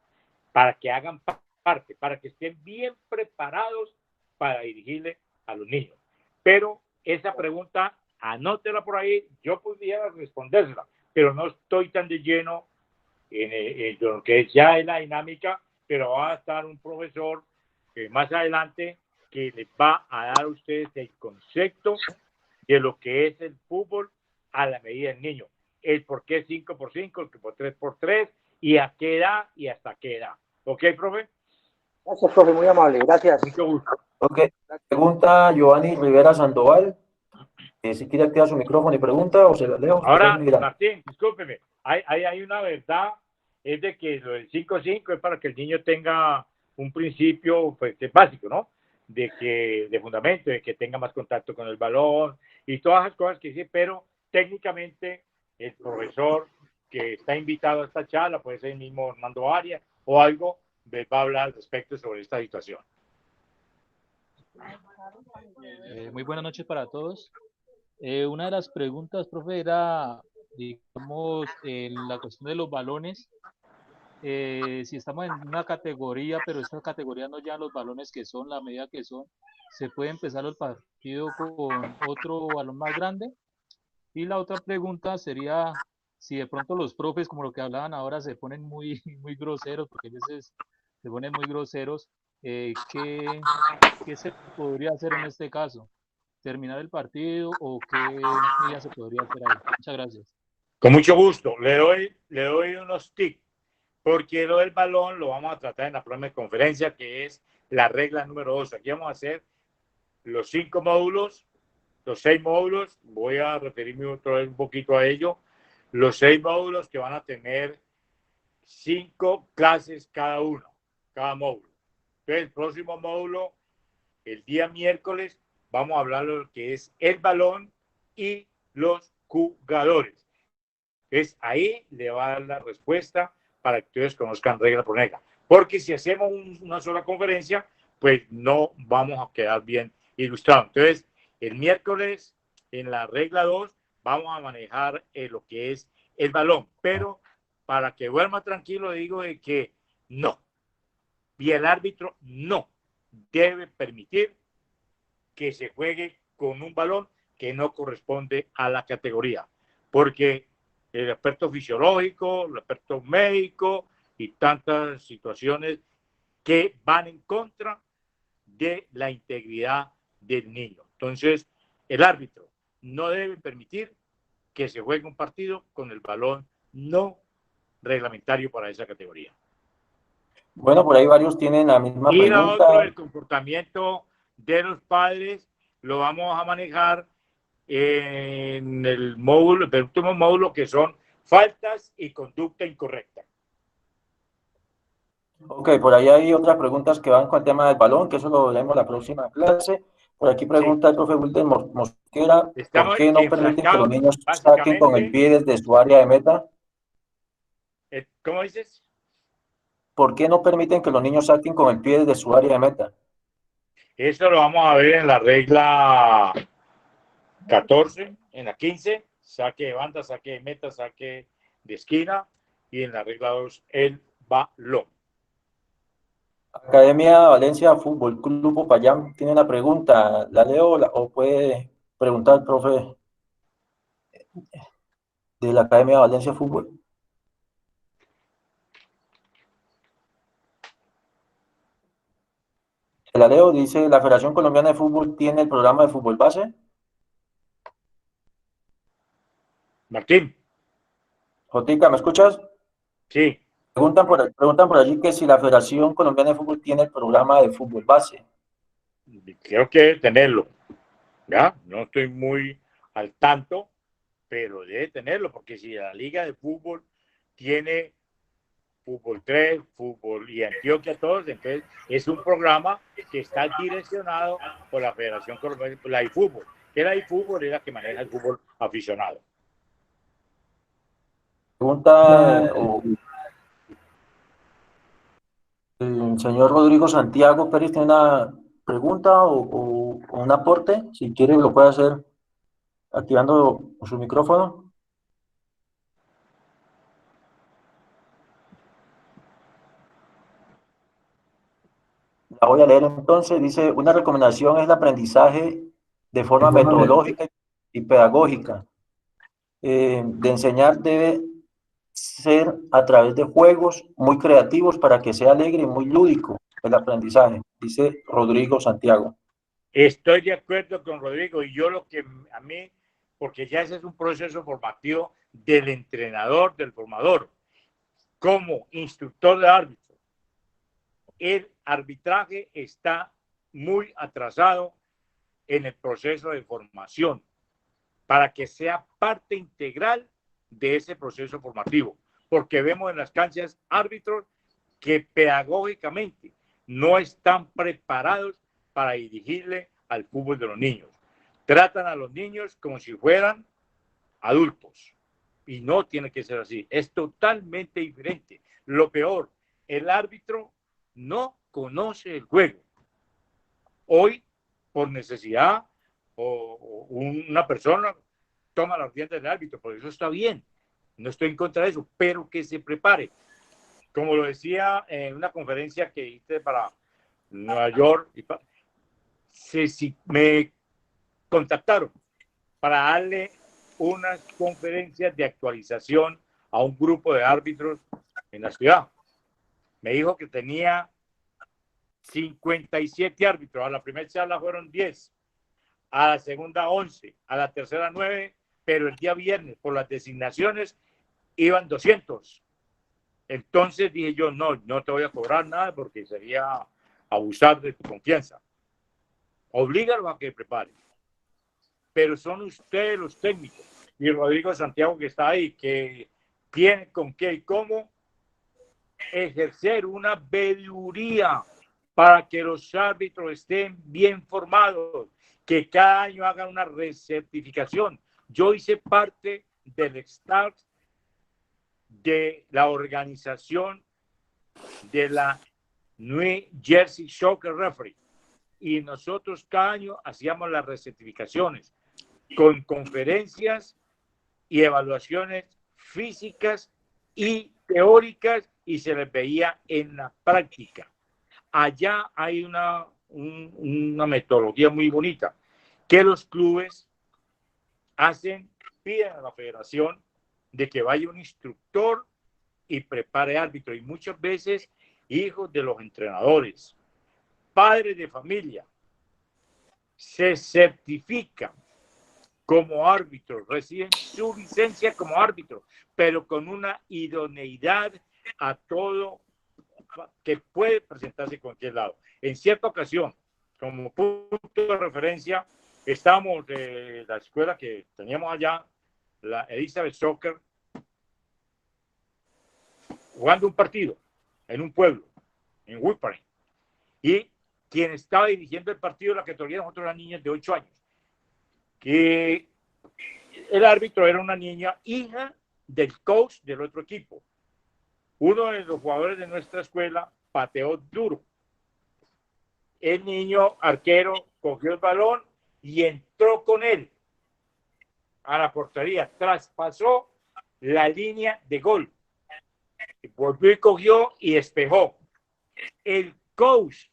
para que hagan parte, para que estén bien preparados para dirigirle a los niños. Pero esa pregunta, anótela por ahí, yo pudiera respondérsela, pero no estoy tan de lleno en lo que ya es la dinámica, pero va a estar un profesor más adelante que les va a dar a ustedes el concepto de lo que es el fútbol a la medida del niño, el por qué 5x5, el por 3x3 y a qué edad y hasta qué edad. ¿Ok, profe? Gracias, profe, muy amable, gracias. Mucho gusto. Ok, pregunta Giovanni Rivera Sandoval. Si quiere activar su micrófono y pregunta o se la leo. Ahora, Martín, discúlpeme, hay una verdad, es de que lo del 5-5 es para que el niño tenga un principio pues, básico, ¿no? De fundamento, de que tenga más contacto con el balón y todas esas cosas que dice, pero técnicamente el profesor que está invitado a esta charla, puede ser el mismo Hernando Arias o algo, va a hablar al respecto sobre esta situación. Muy buenas noches para todos. Una de las preguntas, profe, era, digamos, la cuestión de los balones. Si estamos en una categoría, pero esta categoría no lleva los balones que son, la medida que son, ¿se puede empezar el partido con otro balón más grande? Y la otra pregunta sería, si de pronto los profes, como lo que hablaban ahora, se ponen muy groseros, porque a veces se ponen muy groseros, ¿qué se podría hacer en este caso? ¿Terminar el partido o qué medida se podría hacer ahí? Muchas gracias. Con mucho gusto. Le doy unos tips, porque lo del balón lo vamos a tratar en la próxima conferencia, que es la regla número 2. Aquí vamos a hacer los 5 módulos, los 6 módulos. Voy a referirme otra vez un poquito a ello. Los 6 módulos que van a tener 5 clases cada uno, cada módulo. Entonces, el próximo módulo, el día miércoles, vamos a hablar de lo que es el balón y los jugadores. Entonces, ahí le va a dar la respuesta para que ustedes conozcan regla por regla. Porque si hacemos una sola conferencia, pues no vamos a quedar bien ilustrados. Entonces, el miércoles, en la regla 2, vamos a manejar lo que es el balón. Pero para que duerma tranquilo, digo de que no. Y el árbitro no debe permitir que se juegue con un balón que no corresponde a la categoría. Porque el aspecto fisiológico, el aspecto médico y tantas situaciones que van en contra de la integridad del niño. Entonces, el árbitro no debe permitir que se juegue un partido con el balón no reglamentario para esa categoría. Bueno, por ahí varios tienen la misma y pregunta. Y otro, el comportamiento de los padres, lo vamos a manejar en el módulo, el último módulo, que son faltas y conducta incorrecta. Ok, por ahí hay otras preguntas que van con el tema del balón, que eso lo veremos la próxima clase. Por aquí pregunta el profe Wilder Mosquera, ¿por qué no permiten que los niños saquen con el pie desde su área de meta? ¿Cómo dices? ¿Por qué no permiten que los niños saquen con el pie desde su área de meta? Eso lo vamos a ver en la regla 14, en la 15, saque de banda, saque de meta, saque de esquina, y en la regla 2, el balón. Academia Valencia Fútbol Club Popayán tiene una pregunta, ¿la leo o puede preguntar el profe de la Academia Valencia Fútbol? La leo, dice, ¿la Federación Colombiana de Fútbol tiene el programa de fútbol base? Martín. Jotica, ¿me escuchas? Sí. Preguntan por allí que si la Federación Colombiana de Fútbol tiene el programa de fútbol base. Creo que debe tenerlo. Ya, no estoy muy al tanto, pero debe tenerlo, porque si la Liga de Fútbol tiene Fútbol 3, Fútbol y Antioquia, todos, entonces es un programa que está direccionado por la Federación Colombiana, por la iFútbol, que la iFútbol es la que maneja el fútbol aficionado. Pregunta, el señor Rodrigo Santiago Pérez tiene una pregunta o un aporte. Si quiere, lo puede hacer activando su micrófono. La voy a leer entonces. Dice, una recomendación es el aprendizaje de forma metodológica y pedagógica. De enseñar debe ser a través de juegos muy creativos para que sea alegre y muy lúdico el aprendizaje, dice Rodrigo Santiago. Estoy de acuerdo con Rodrigo, y yo lo que a mí, porque ya ese es un proceso formativo del entrenador, del formador, como instructor de árbitro. El arbitraje está muy atrasado en el proceso de formación para que sea parte integral de ese proceso formativo, porque vemos en las canchas árbitros que pedagógicamente no están preparados para dirigirle al fútbol de los niños. Tratan a los niños como si fueran adultos, y no tiene que ser así. Es totalmente diferente. Lo peor, el árbitro no conoce el juego. Hoy, por necesidad, o una persona toma las riendas del árbitro, por eso está bien. No estoy en contra de eso, pero que se prepare. Como lo decía en una conferencia que hice para Nueva York, me contactaron para darle unas conferencias de actualización a un grupo de árbitros en la ciudad. Me dijo que tenía 57 árbitros. A la primera charla fueron 10, a la segunda 11, a la tercera 9, pero el día viernes por las designaciones iban 200. Entonces dije yo, no te voy a cobrar nada porque sería abusar de tu confianza. Oblígalo a que prepare. Pero son ustedes los técnicos, y Rodrigo Santiago, que está ahí, que tiene con qué y cómo ejercer una veeduría para que los árbitros estén bien formados, que cada año hagan una recertificación. Yo hice parte del staff de la organización de la New Jersey Soccer Referee, y nosotros cada año hacíamos las recertificaciones con conferencias y evaluaciones físicas y teóricas, y se les veía en la práctica. Allá hay una metodología muy bonita que los clubes piden a la federación de que vaya un instructor y prepare árbitro, y muchas veces hijos de los entrenadores, padres de familia, se certifican como árbitros, reciben su licencia como árbitro, pero con una idoneidad a todo que puede presentarse en cualquier lado. En cierta ocasión, como punto de referencia, estábamos de la escuela que teníamos allá, la Elizabeth Soccer, jugando un partido en un pueblo, en Whitpark, y quien estaba dirigiendo el partido, la que todavía nosotros eran niñas de 8 años, que el árbitro era una niña hija del coach del otro equipo. Uno de los jugadores de nuestra escuela pateó duro. El niño arquero cogió el balón y entró con él a la portería, traspasó la línea de gol, volvió y cogió y despejó. El coach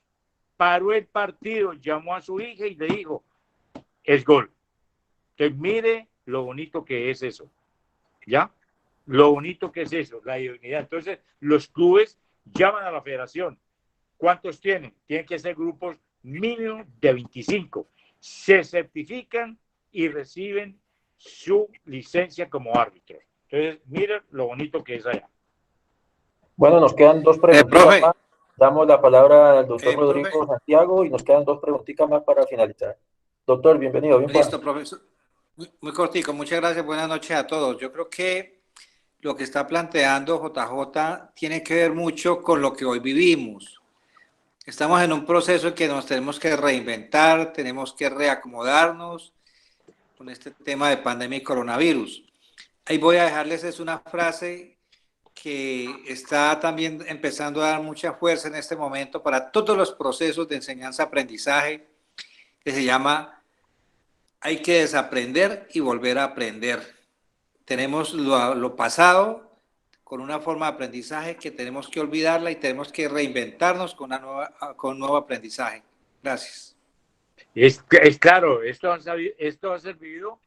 paró el partido, llamó a su hija y le dijo, es gol. Entonces mire lo bonito que es eso, ¿ya? Lo bonito que es eso, la idoneidad. Entonces los clubes llaman a la federación. ¿Cuántos tienen? Tienen que ser grupos mínimo de 25. Se certifican y reciben su licencia como árbitros. Entonces miren lo bonito que es allá. Bueno, nos quedan dos preguntas profe. más. Damos la palabra al doctor Rodrigo Profe. Santiago y nos quedan dos preguntitas más para finalizar. Doctor, bienvenido. Bien Listo, profesor. Muy cortico. Muchas gracias. Buenas noches a todos. Yo creo que lo que está planteando JJ tiene que ver mucho con lo que hoy vivimos. Estamos en un proceso en que nos tenemos que reinventar, tenemos que reacomodarnos con este tema de pandemia y coronavirus. Ahí voy a dejarles es una frase que está también empezando a dar mucha fuerza en este momento para todos los procesos de enseñanza-aprendizaje, que se llama hay que desaprender y volver a aprender. Tenemos lo pasado con una forma de aprendizaje que tenemos que olvidarla y tenemos que reinventarnos con un nuevo aprendizaje. Gracias. Es claro, esto ha servido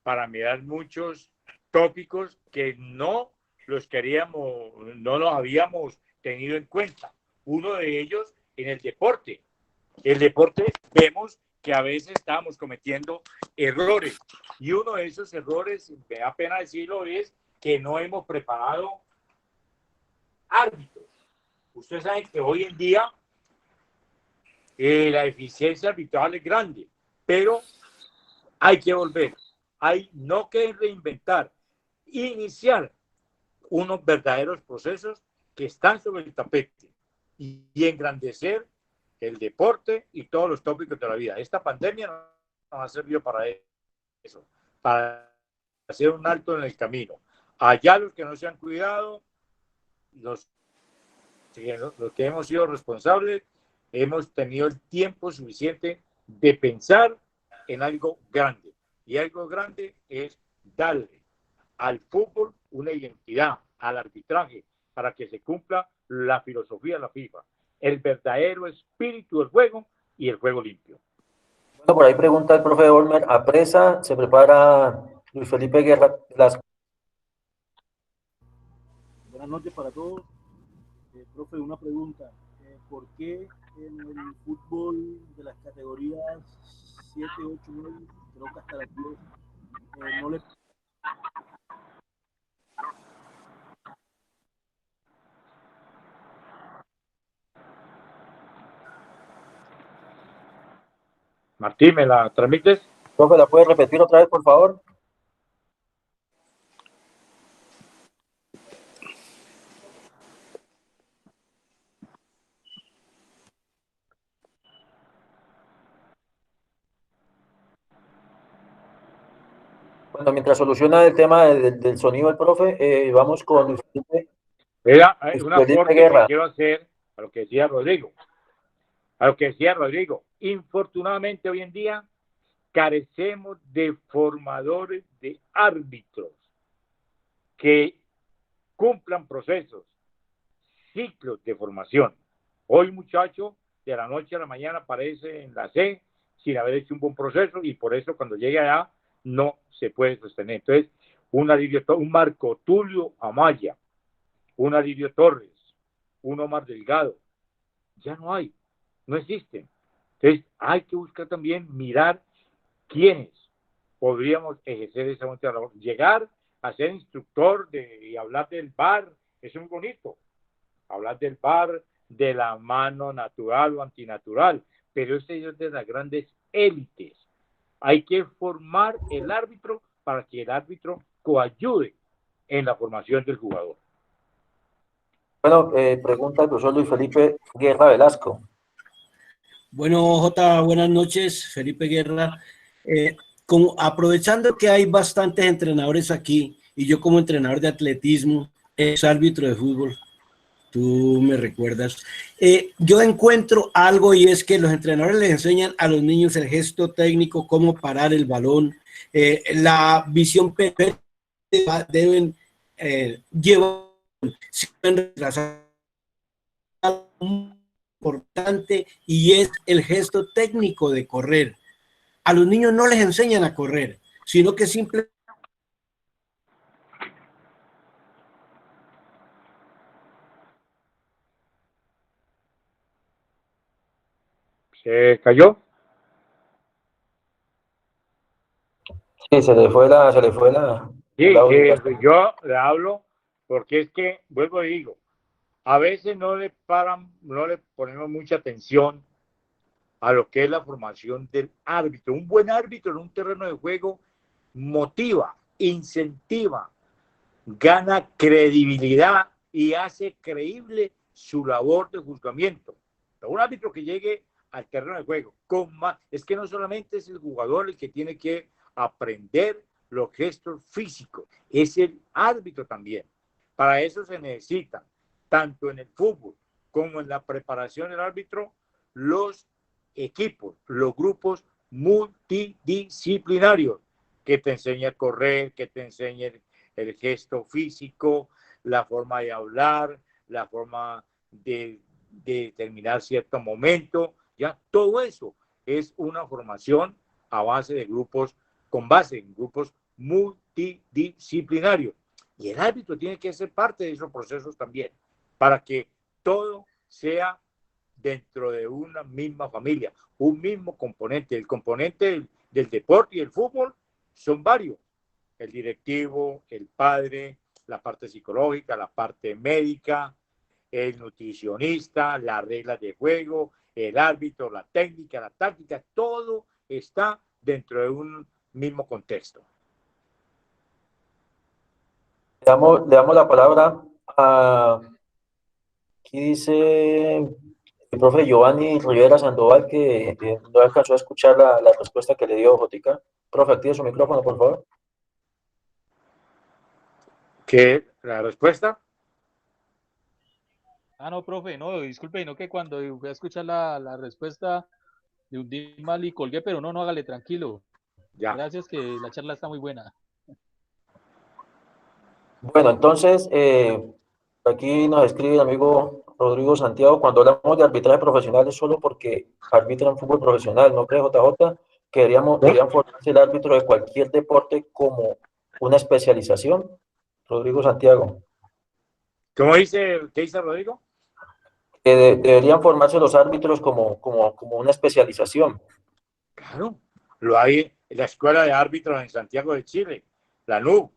para mirar muchos tópicos que no los habíamos tenido en cuenta. Uno de ellos en el deporte. El deporte vemos que a veces estábamos cometiendo errores y uno de esos errores, me da pena decirlo, es que no hemos preparado árbitros. Ustedes saben que hoy en día la eficiencia arbitral es grande, pero hay que volver, hay no que reinventar, iniciar unos verdaderos procesos que están sobre el tapete y engrandecer el deporte y todos los tópicos de la vida. Esta pandemia nos ha servido para eso, para hacer un alto en el camino. Allá los que no se han cuidado, los que hemos sido responsables, hemos tenido el tiempo suficiente de pensar en algo grande. Y algo grande es darle al fútbol una identidad, al arbitraje, para que se cumpla la filosofía de la FIFA, el verdadero espíritu del juego y el juego limpio. Bueno, por ahí pregunta el profe Olmer, a presa se prepara Luis Felipe Guerra. Buenas noches para todos. Profe, una pregunta. ¿Por qué en el fútbol de las categorías 7, 8, 9, creo que hasta las 10, no le... Martín, ¿me la transmites? Profe, ¿la puedes repetir otra vez, por favor? Bueno, mientras soluciona el tema del sonido el profe, vamos con Luis Felipe. Era un aporte que quiero hacer a lo que decía Rodrigo. Infortunadamente hoy en día carecemos de formadores de árbitros que cumplan procesos, ciclos de formación. Hoy muchacho de la noche a la mañana aparece en la C sin haber hecho un buen proceso y por eso cuando llegue allá no se puede sostener. Entonces, un Marco Tulio Amaya, un Alirio Torres, un Omar Delgado, ya no hay, no existen. Entonces, hay que buscar también mirar quiénes podríamos ejercer esa labor. Llegar a ser instructor y hablar del VAR, es muy bonito. Hablar del VAR, de la mano natural o antinatural, pero ese es de las grandes élites. Hay que formar el árbitro para que el árbitro coayude en la formación del jugador. Bueno, pregunta el profesor Luis Felipe Guerra Velasco. Bueno, Jota, buenas noches, Felipe Guerra. Aprovechando que hay bastantes entrenadores aquí, y yo como entrenador de atletismo, ex árbitro de fútbol, tú me recuerdas, yo encuentro algo y es que los entrenadores les enseñan a los niños el gesto técnico, cómo parar el balón, la visión perfecta deben llevar, si pueden retrasar importante y es el gesto técnico de correr. A los niños no les enseñan a correr, sino que simplemente ¿Se cayó? Sí, se le fue la... Sí, yo le hablo porque es que, vuelvo y digo, a veces no le ponemos mucha atención a lo que es la formación del árbitro. Un buen árbitro en un terreno de juego motiva, incentiva, gana credibilidad y hace creíble su labor de juzgamiento. Pero un árbitro que llegue al terreno de juego con más, es que no solamente es el jugador el que tiene que aprender los gestos físicos, es el árbitro también. Para eso se necesitan, tanto en el fútbol como en la preparación del árbitro, los equipos, los grupos multidisciplinarios que te enseñan a correr, que te enseñan el gesto físico, la forma de hablar, la forma de determinar cierto momento. Ya todo eso es una formación a base de grupos, con base en grupos multidisciplinarios. Y el árbitro tiene que ser parte de esos procesos también, para que todo sea dentro de una misma familia, un mismo componente. El componente del deporte y el fútbol son varios. El directivo, el padre, la parte psicológica, la parte médica, el nutricionista, las reglas de juego, el árbitro, la técnica, la táctica, todo está dentro de un mismo contexto. Le damos la palabra a, aquí dice el profe Giovanni Rivera Sandoval, que no alcanzó a escuchar la respuesta que le dio Jotica. Profe, active su micrófono, por favor. ¿Qué? ¿La respuesta? No, profe, no, disculpe, no que cuando fui a escuchar la respuesta de hundí mal y colgué, pero no, hágale tranquilo. Ya. Gracias, que la charla está muy buena. Bueno, entonces, aquí nos escribe el amigo Rodrigo Santiago, cuando hablamos de arbitraje profesional es solo porque arbitran fútbol profesional, ¿no cree, JJ? Que deberían formarse el árbitro de cualquier deporte como una especialización. Rodrigo Santiago. ¿Cómo dice? ¿Qué dice Rodrigo? Que deberían formarse los árbitros como una especialización. Claro, lo hay en la Escuela de Árbitros en Santiago de Chile, la NUB.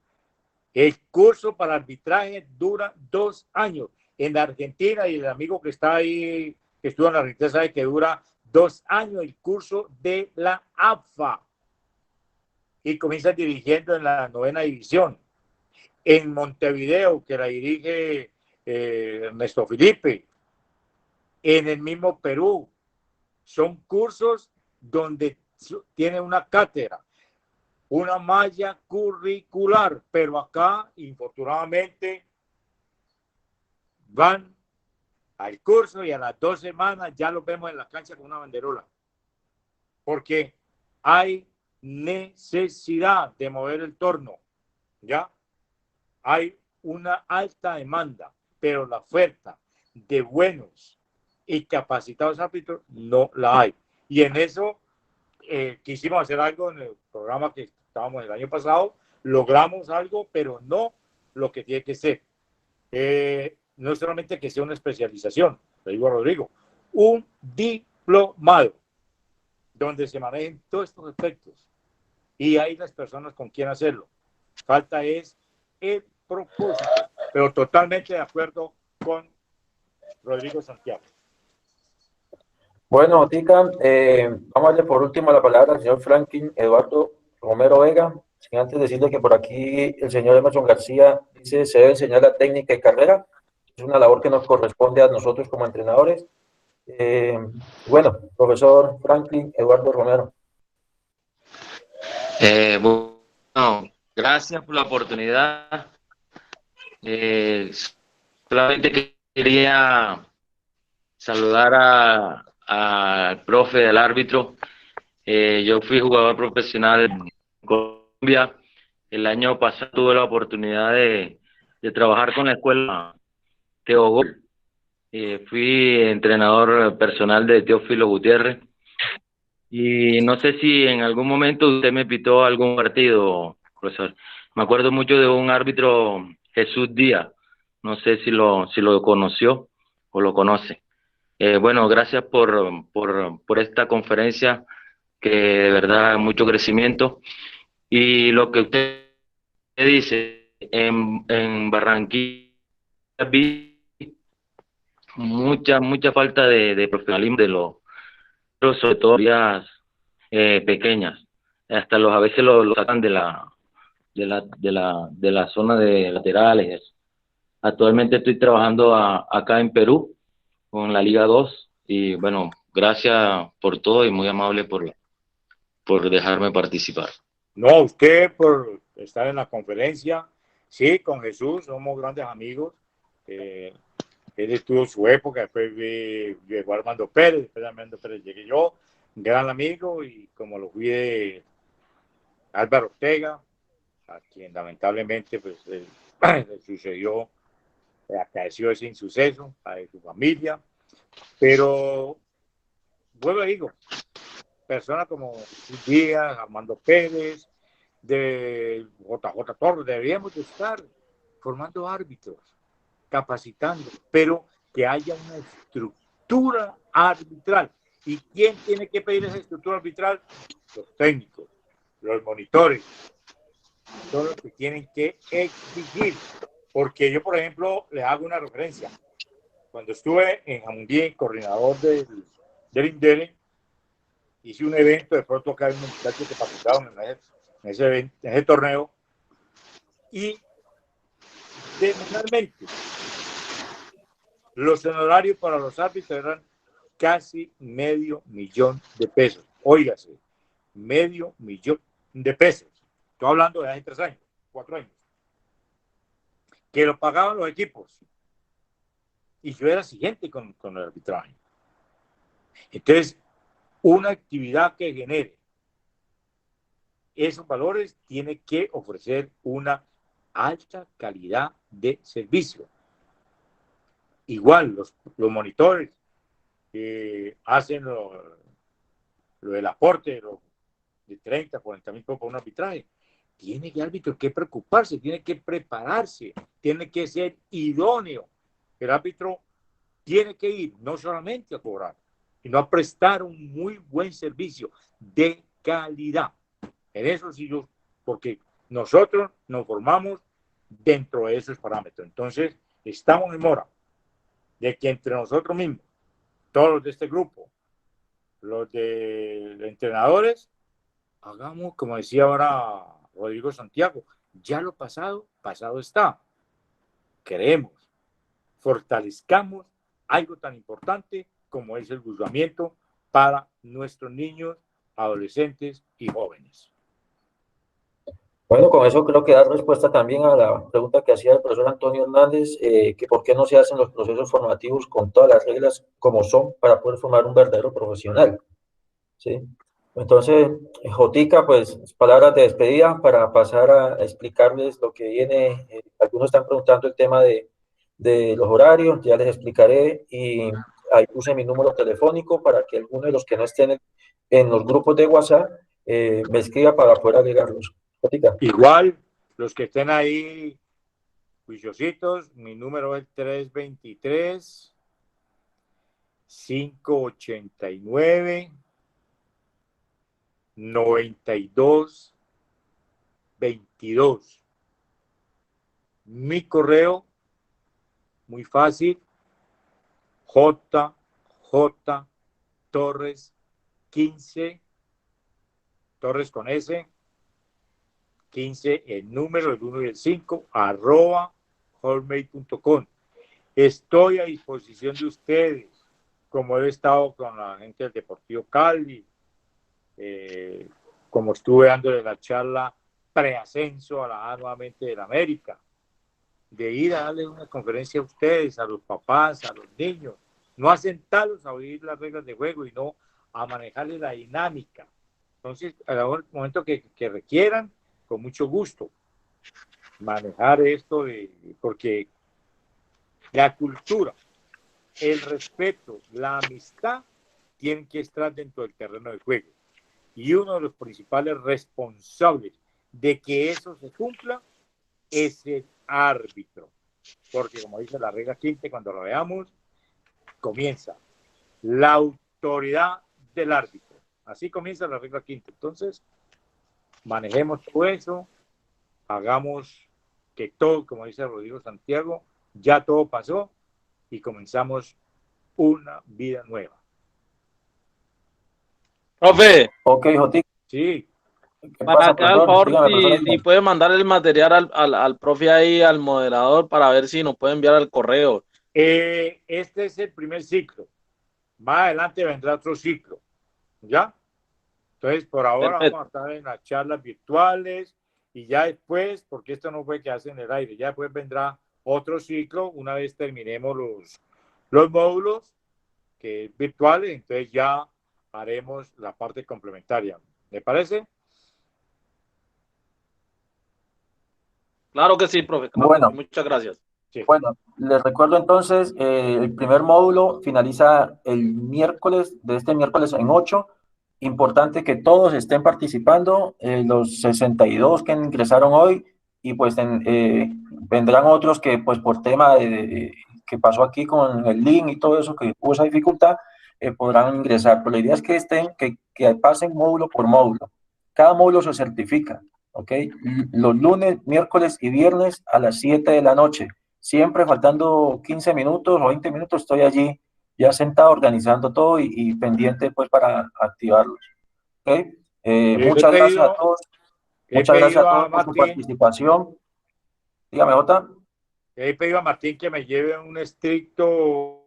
El curso para arbitraje dura 2 años. En la Argentina, y el amigo que está ahí, que estuvo en la Argentina, sabe que dura 2 años el curso de la AFA. Y comienza dirigiendo en la 9ª división. En Montevideo, que la dirige Ernesto Felipe. En el mismo Perú. Son cursos donde tiene una cátedra, una malla curricular, pero acá, infortunadamente, van al curso y a las 2 semanas ya los vemos en la cancha con una banderola, porque hay necesidad de mover el torno, ¿ya? Hay una alta demanda, pero la oferta de buenos y capacitados árbitros no la hay. Y en eso quisimos hacer algo en el programa que estábamos el año pasado, logramos algo, pero no lo que tiene que ser. No es solamente que sea una especialización, le digo a Rodrigo, un diplomado donde se manejen todos estos aspectos y hay las personas con quien hacerlo. Falta es el propósito, pero totalmente de acuerdo con Rodrigo Santiago. Bueno, Tica, vamos a darle por último la palabra al señor Franklin Eduardo Romero Vega, sin antes decirle que por aquí el señor Emerson García dice se debe enseñar la técnica de carrera, es una labor que nos corresponde a nosotros como entrenadores. Bueno, profesor Franklin Eduardo Romero. Bueno, gracias por la oportunidad. Solamente quería saludar al profe del árbitro. Yo fui jugador profesional en Colombia. El año pasado tuve la oportunidad de trabajar con la escuela Teogol. Fui entrenador personal de Teófilo Gutiérrez. Y no sé si en algún momento usted me pitó algún partido, profesor. Me acuerdo mucho de un árbitro, Jesús Díaz. No sé si lo conoció o lo conoce. Bueno, gracias por esta conferencia, que de verdad mucho crecimiento. Y lo que usted dice, en Barranquilla vi mucha falta de profesionalismo pero sobre todo vías pequeñas. Hasta a veces lo sacan de la zona de laterales. Actualmente estoy trabajando acá en Perú con la Liga 2 y bueno, gracias por todo y muy amable por dejarme participar. No, usted por estar en la conferencia. Sí, con Jesús somos grandes amigos. Él estuvo su época, después llegó Armando Pérez, después de Armando Pérez llegué yo, un gran amigo, y como lo fui de Álvaro Ortega, a quien lamentablemente pues, le sucedió, acaeció ese insuceso a su familia, pero vuelvo a digo, personas como Díaz, Armando Pérez, de JJ Torres, deberíamos de estar formando árbitros, capacitando, pero que haya una estructura arbitral. ¿Y quién tiene que pedir esa estructura arbitral? Los técnicos, los monitores, son los que tienen que exigir. Porque yo, por ejemplo, le hago una referencia. Cuando estuve en Jamundí, coordinador del INDERE, hice un evento, de pronto acá hay unos muchachos que participaron en ese torneo, y semanalmente los honorarios para los árbitros eran casi $500,000 de pesos. Óigase, $500,000 de pesos. Estoy hablando de hace 3 años, 4 años. Que lo pagaban los equipos. Y yo era exigente con el arbitraje. Entonces, una actividad que genere esos valores tiene que ofrecer una alta calidad de servicio. Igual, los monitores hacen lo del aporte de 30, 40 mil por un arbitraje. Tiene el árbitro que preocuparse, tiene que prepararse, tiene que ser idóneo. El árbitro tiene que ir no solamente a cobrar, sino a prestar un muy buen servicio de calidad. En eso sí yo, porque nosotros nos formamos dentro de esos parámetros. Entonces, estamos en mora de que entre nosotros mismos, todos los de este grupo, los de entrenadores, hagamos, como decía ahora Rodrigo Santiago, ya lo pasado, pasado está. Queremos, fortalezcamos algo tan importante como es el juzgamiento para nuestros niños, adolescentes y jóvenes. Bueno, con eso creo que da respuesta también a la pregunta que hacía el profesor Antonio Hernández, que por qué no se hacen los procesos formativos con todas las reglas como son para poder formar un verdadero profesional. ¿Sí? Entonces, Jotica, pues palabras de despedida para pasar a explicarles lo que viene. Algunos están preguntando el tema de los horarios, ya les explicaré, y ahí puse mi número telefónico para que alguno de los que no estén en los grupos de WhatsApp me escriba para poder agregarlos. Jotica. Igual, los que estén ahí juiciositos, mi número es 323-589-9222. Mi correo, muy fácil, JJ Torres 15, Torres con S, 15, el número, el 1 y el 5, @hotmail.com. Estoy a disposición de ustedes, como he estado con la gente del Deportivo Cali, como estuve dándole la charla preascenso a la A nuevamente de la América, de ir a darle una conferencia a ustedes, a los papás, a los niños, no a sentarlos a oír las reglas de juego y no a manejarles la dinámica. Entonces, a el momento que requieran, con mucho gusto, manejar esto, porque la cultura, el respeto, la amistad tienen que estar dentro del terreno de juego. Y uno de los principales responsables de que eso se cumpla es el árbitro. Porque como dice la regla 15, cuando lo veamos, comienza la autoridad del árbitro. Así comienza la regla 15. Entonces, manejemos todo eso, hagamos que todo, como dice Rodrigo Santiago, ya todo pasó y comenzamos una vida nueva. Profe. Ok, Jotica. Sí. Para que haga el favor, Dígame, si puede mandar el material al profe ahí, al moderador, para ver si nos puede enviar al correo. Este es el primer ciclo. Más adelante vendrá otro ciclo. ¿Ya? Entonces, por ahora Perfecto. vamos a estar en las charlas virtuales y ya después, porque esto no fue que hace en el aire, ya después vendrá otro ciclo una vez terminemos los módulos que es virtuales, entonces ya haremos la parte complementaria. ¿Le parece? Claro que sí, profe. Claro Bueno. que sí. Muchas gracias. Sí. Bueno, les recuerdo entonces, el primer módulo finaliza el miércoles, de este miércoles en 8. Importante que todos estén participando, los 62 que ingresaron hoy, y pues vendrán otros que pues por tema que pasó aquí con el link y todo eso, que hubo esa dificultad, podrán ingresar. Pero la idea es que que pasen módulo por módulo. Cada módulo se certifica, ¿ok? Los lunes, miércoles y viernes a las 7 de la noche. Siempre faltando 15 minutos o 20 minutos estoy allí ya sentado organizando todo y pendiente pues para activarlos. ¿Okay? Muchas gracias a todos. Muchas gracias a todos por su participación. Dígame, Jota. He pedido a Martín que me lleve un estricto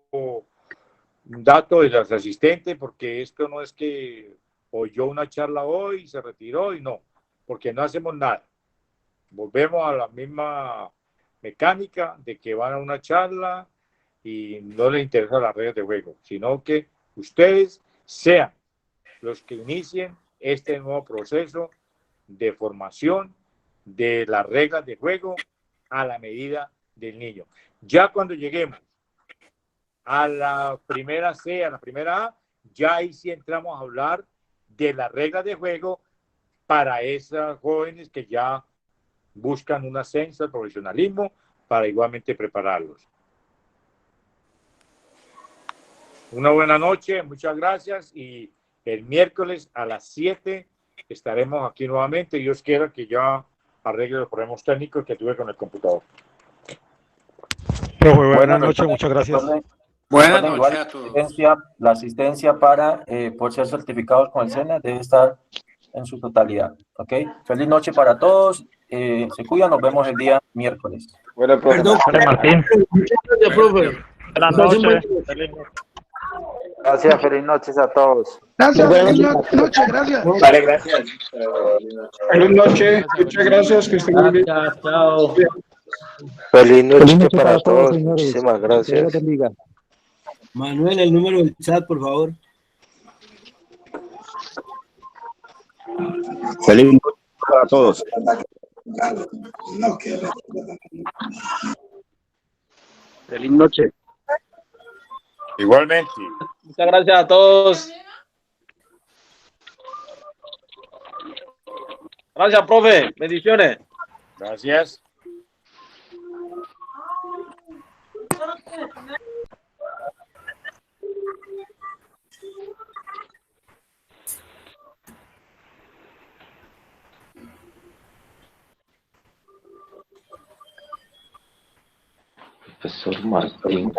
dato de los asistentes, porque esto no es que oyó una charla hoy y se retiró y no, porque no hacemos nada. Volvemos a la misma mecánica de que van a una charla y no les interesa las reglas de juego, sino que ustedes sean los que inicien este nuevo proceso de formación de las reglas de juego a la medida del niño. Ya cuando lleguemos a la primera C, a la primera A, ya ahí sí entramos a hablar de las reglas de juego para esos jóvenes que ya buscan un ascenso al profesionalismo, para igualmente prepararlos. Una buena noche, muchas gracias, y el miércoles a las 7 estaremos aquí nuevamente. Dios quiera que ya arregle los problemas técnicos que tuve con el computador. Profe, buenas noches, muchas gracias. Buenas noches a todos. La asistencia para por ser certificados con el SENA debe estar en su totalidad. ¿Ok? Feliz noche para todos. Se cuidan, nos vemos el día miércoles. Bueno, profe. Perdón, Martín. Gracias, profe. Buenas noches. Gracias, feliz noches a todos. Gracias, feliz noche, gracias. Vale, gracias. Feliz noche, muchas gracias, que estén muy bien. Chao. Feliz noche para todos, muchísimas gracias. Manuel, el número del chat, por favor. Feliz noche para todos. Feliz noche. Igualmente. Muchas gracias a todos. Gracias, profe. Bendiciones. Gracias. Profesor Martín.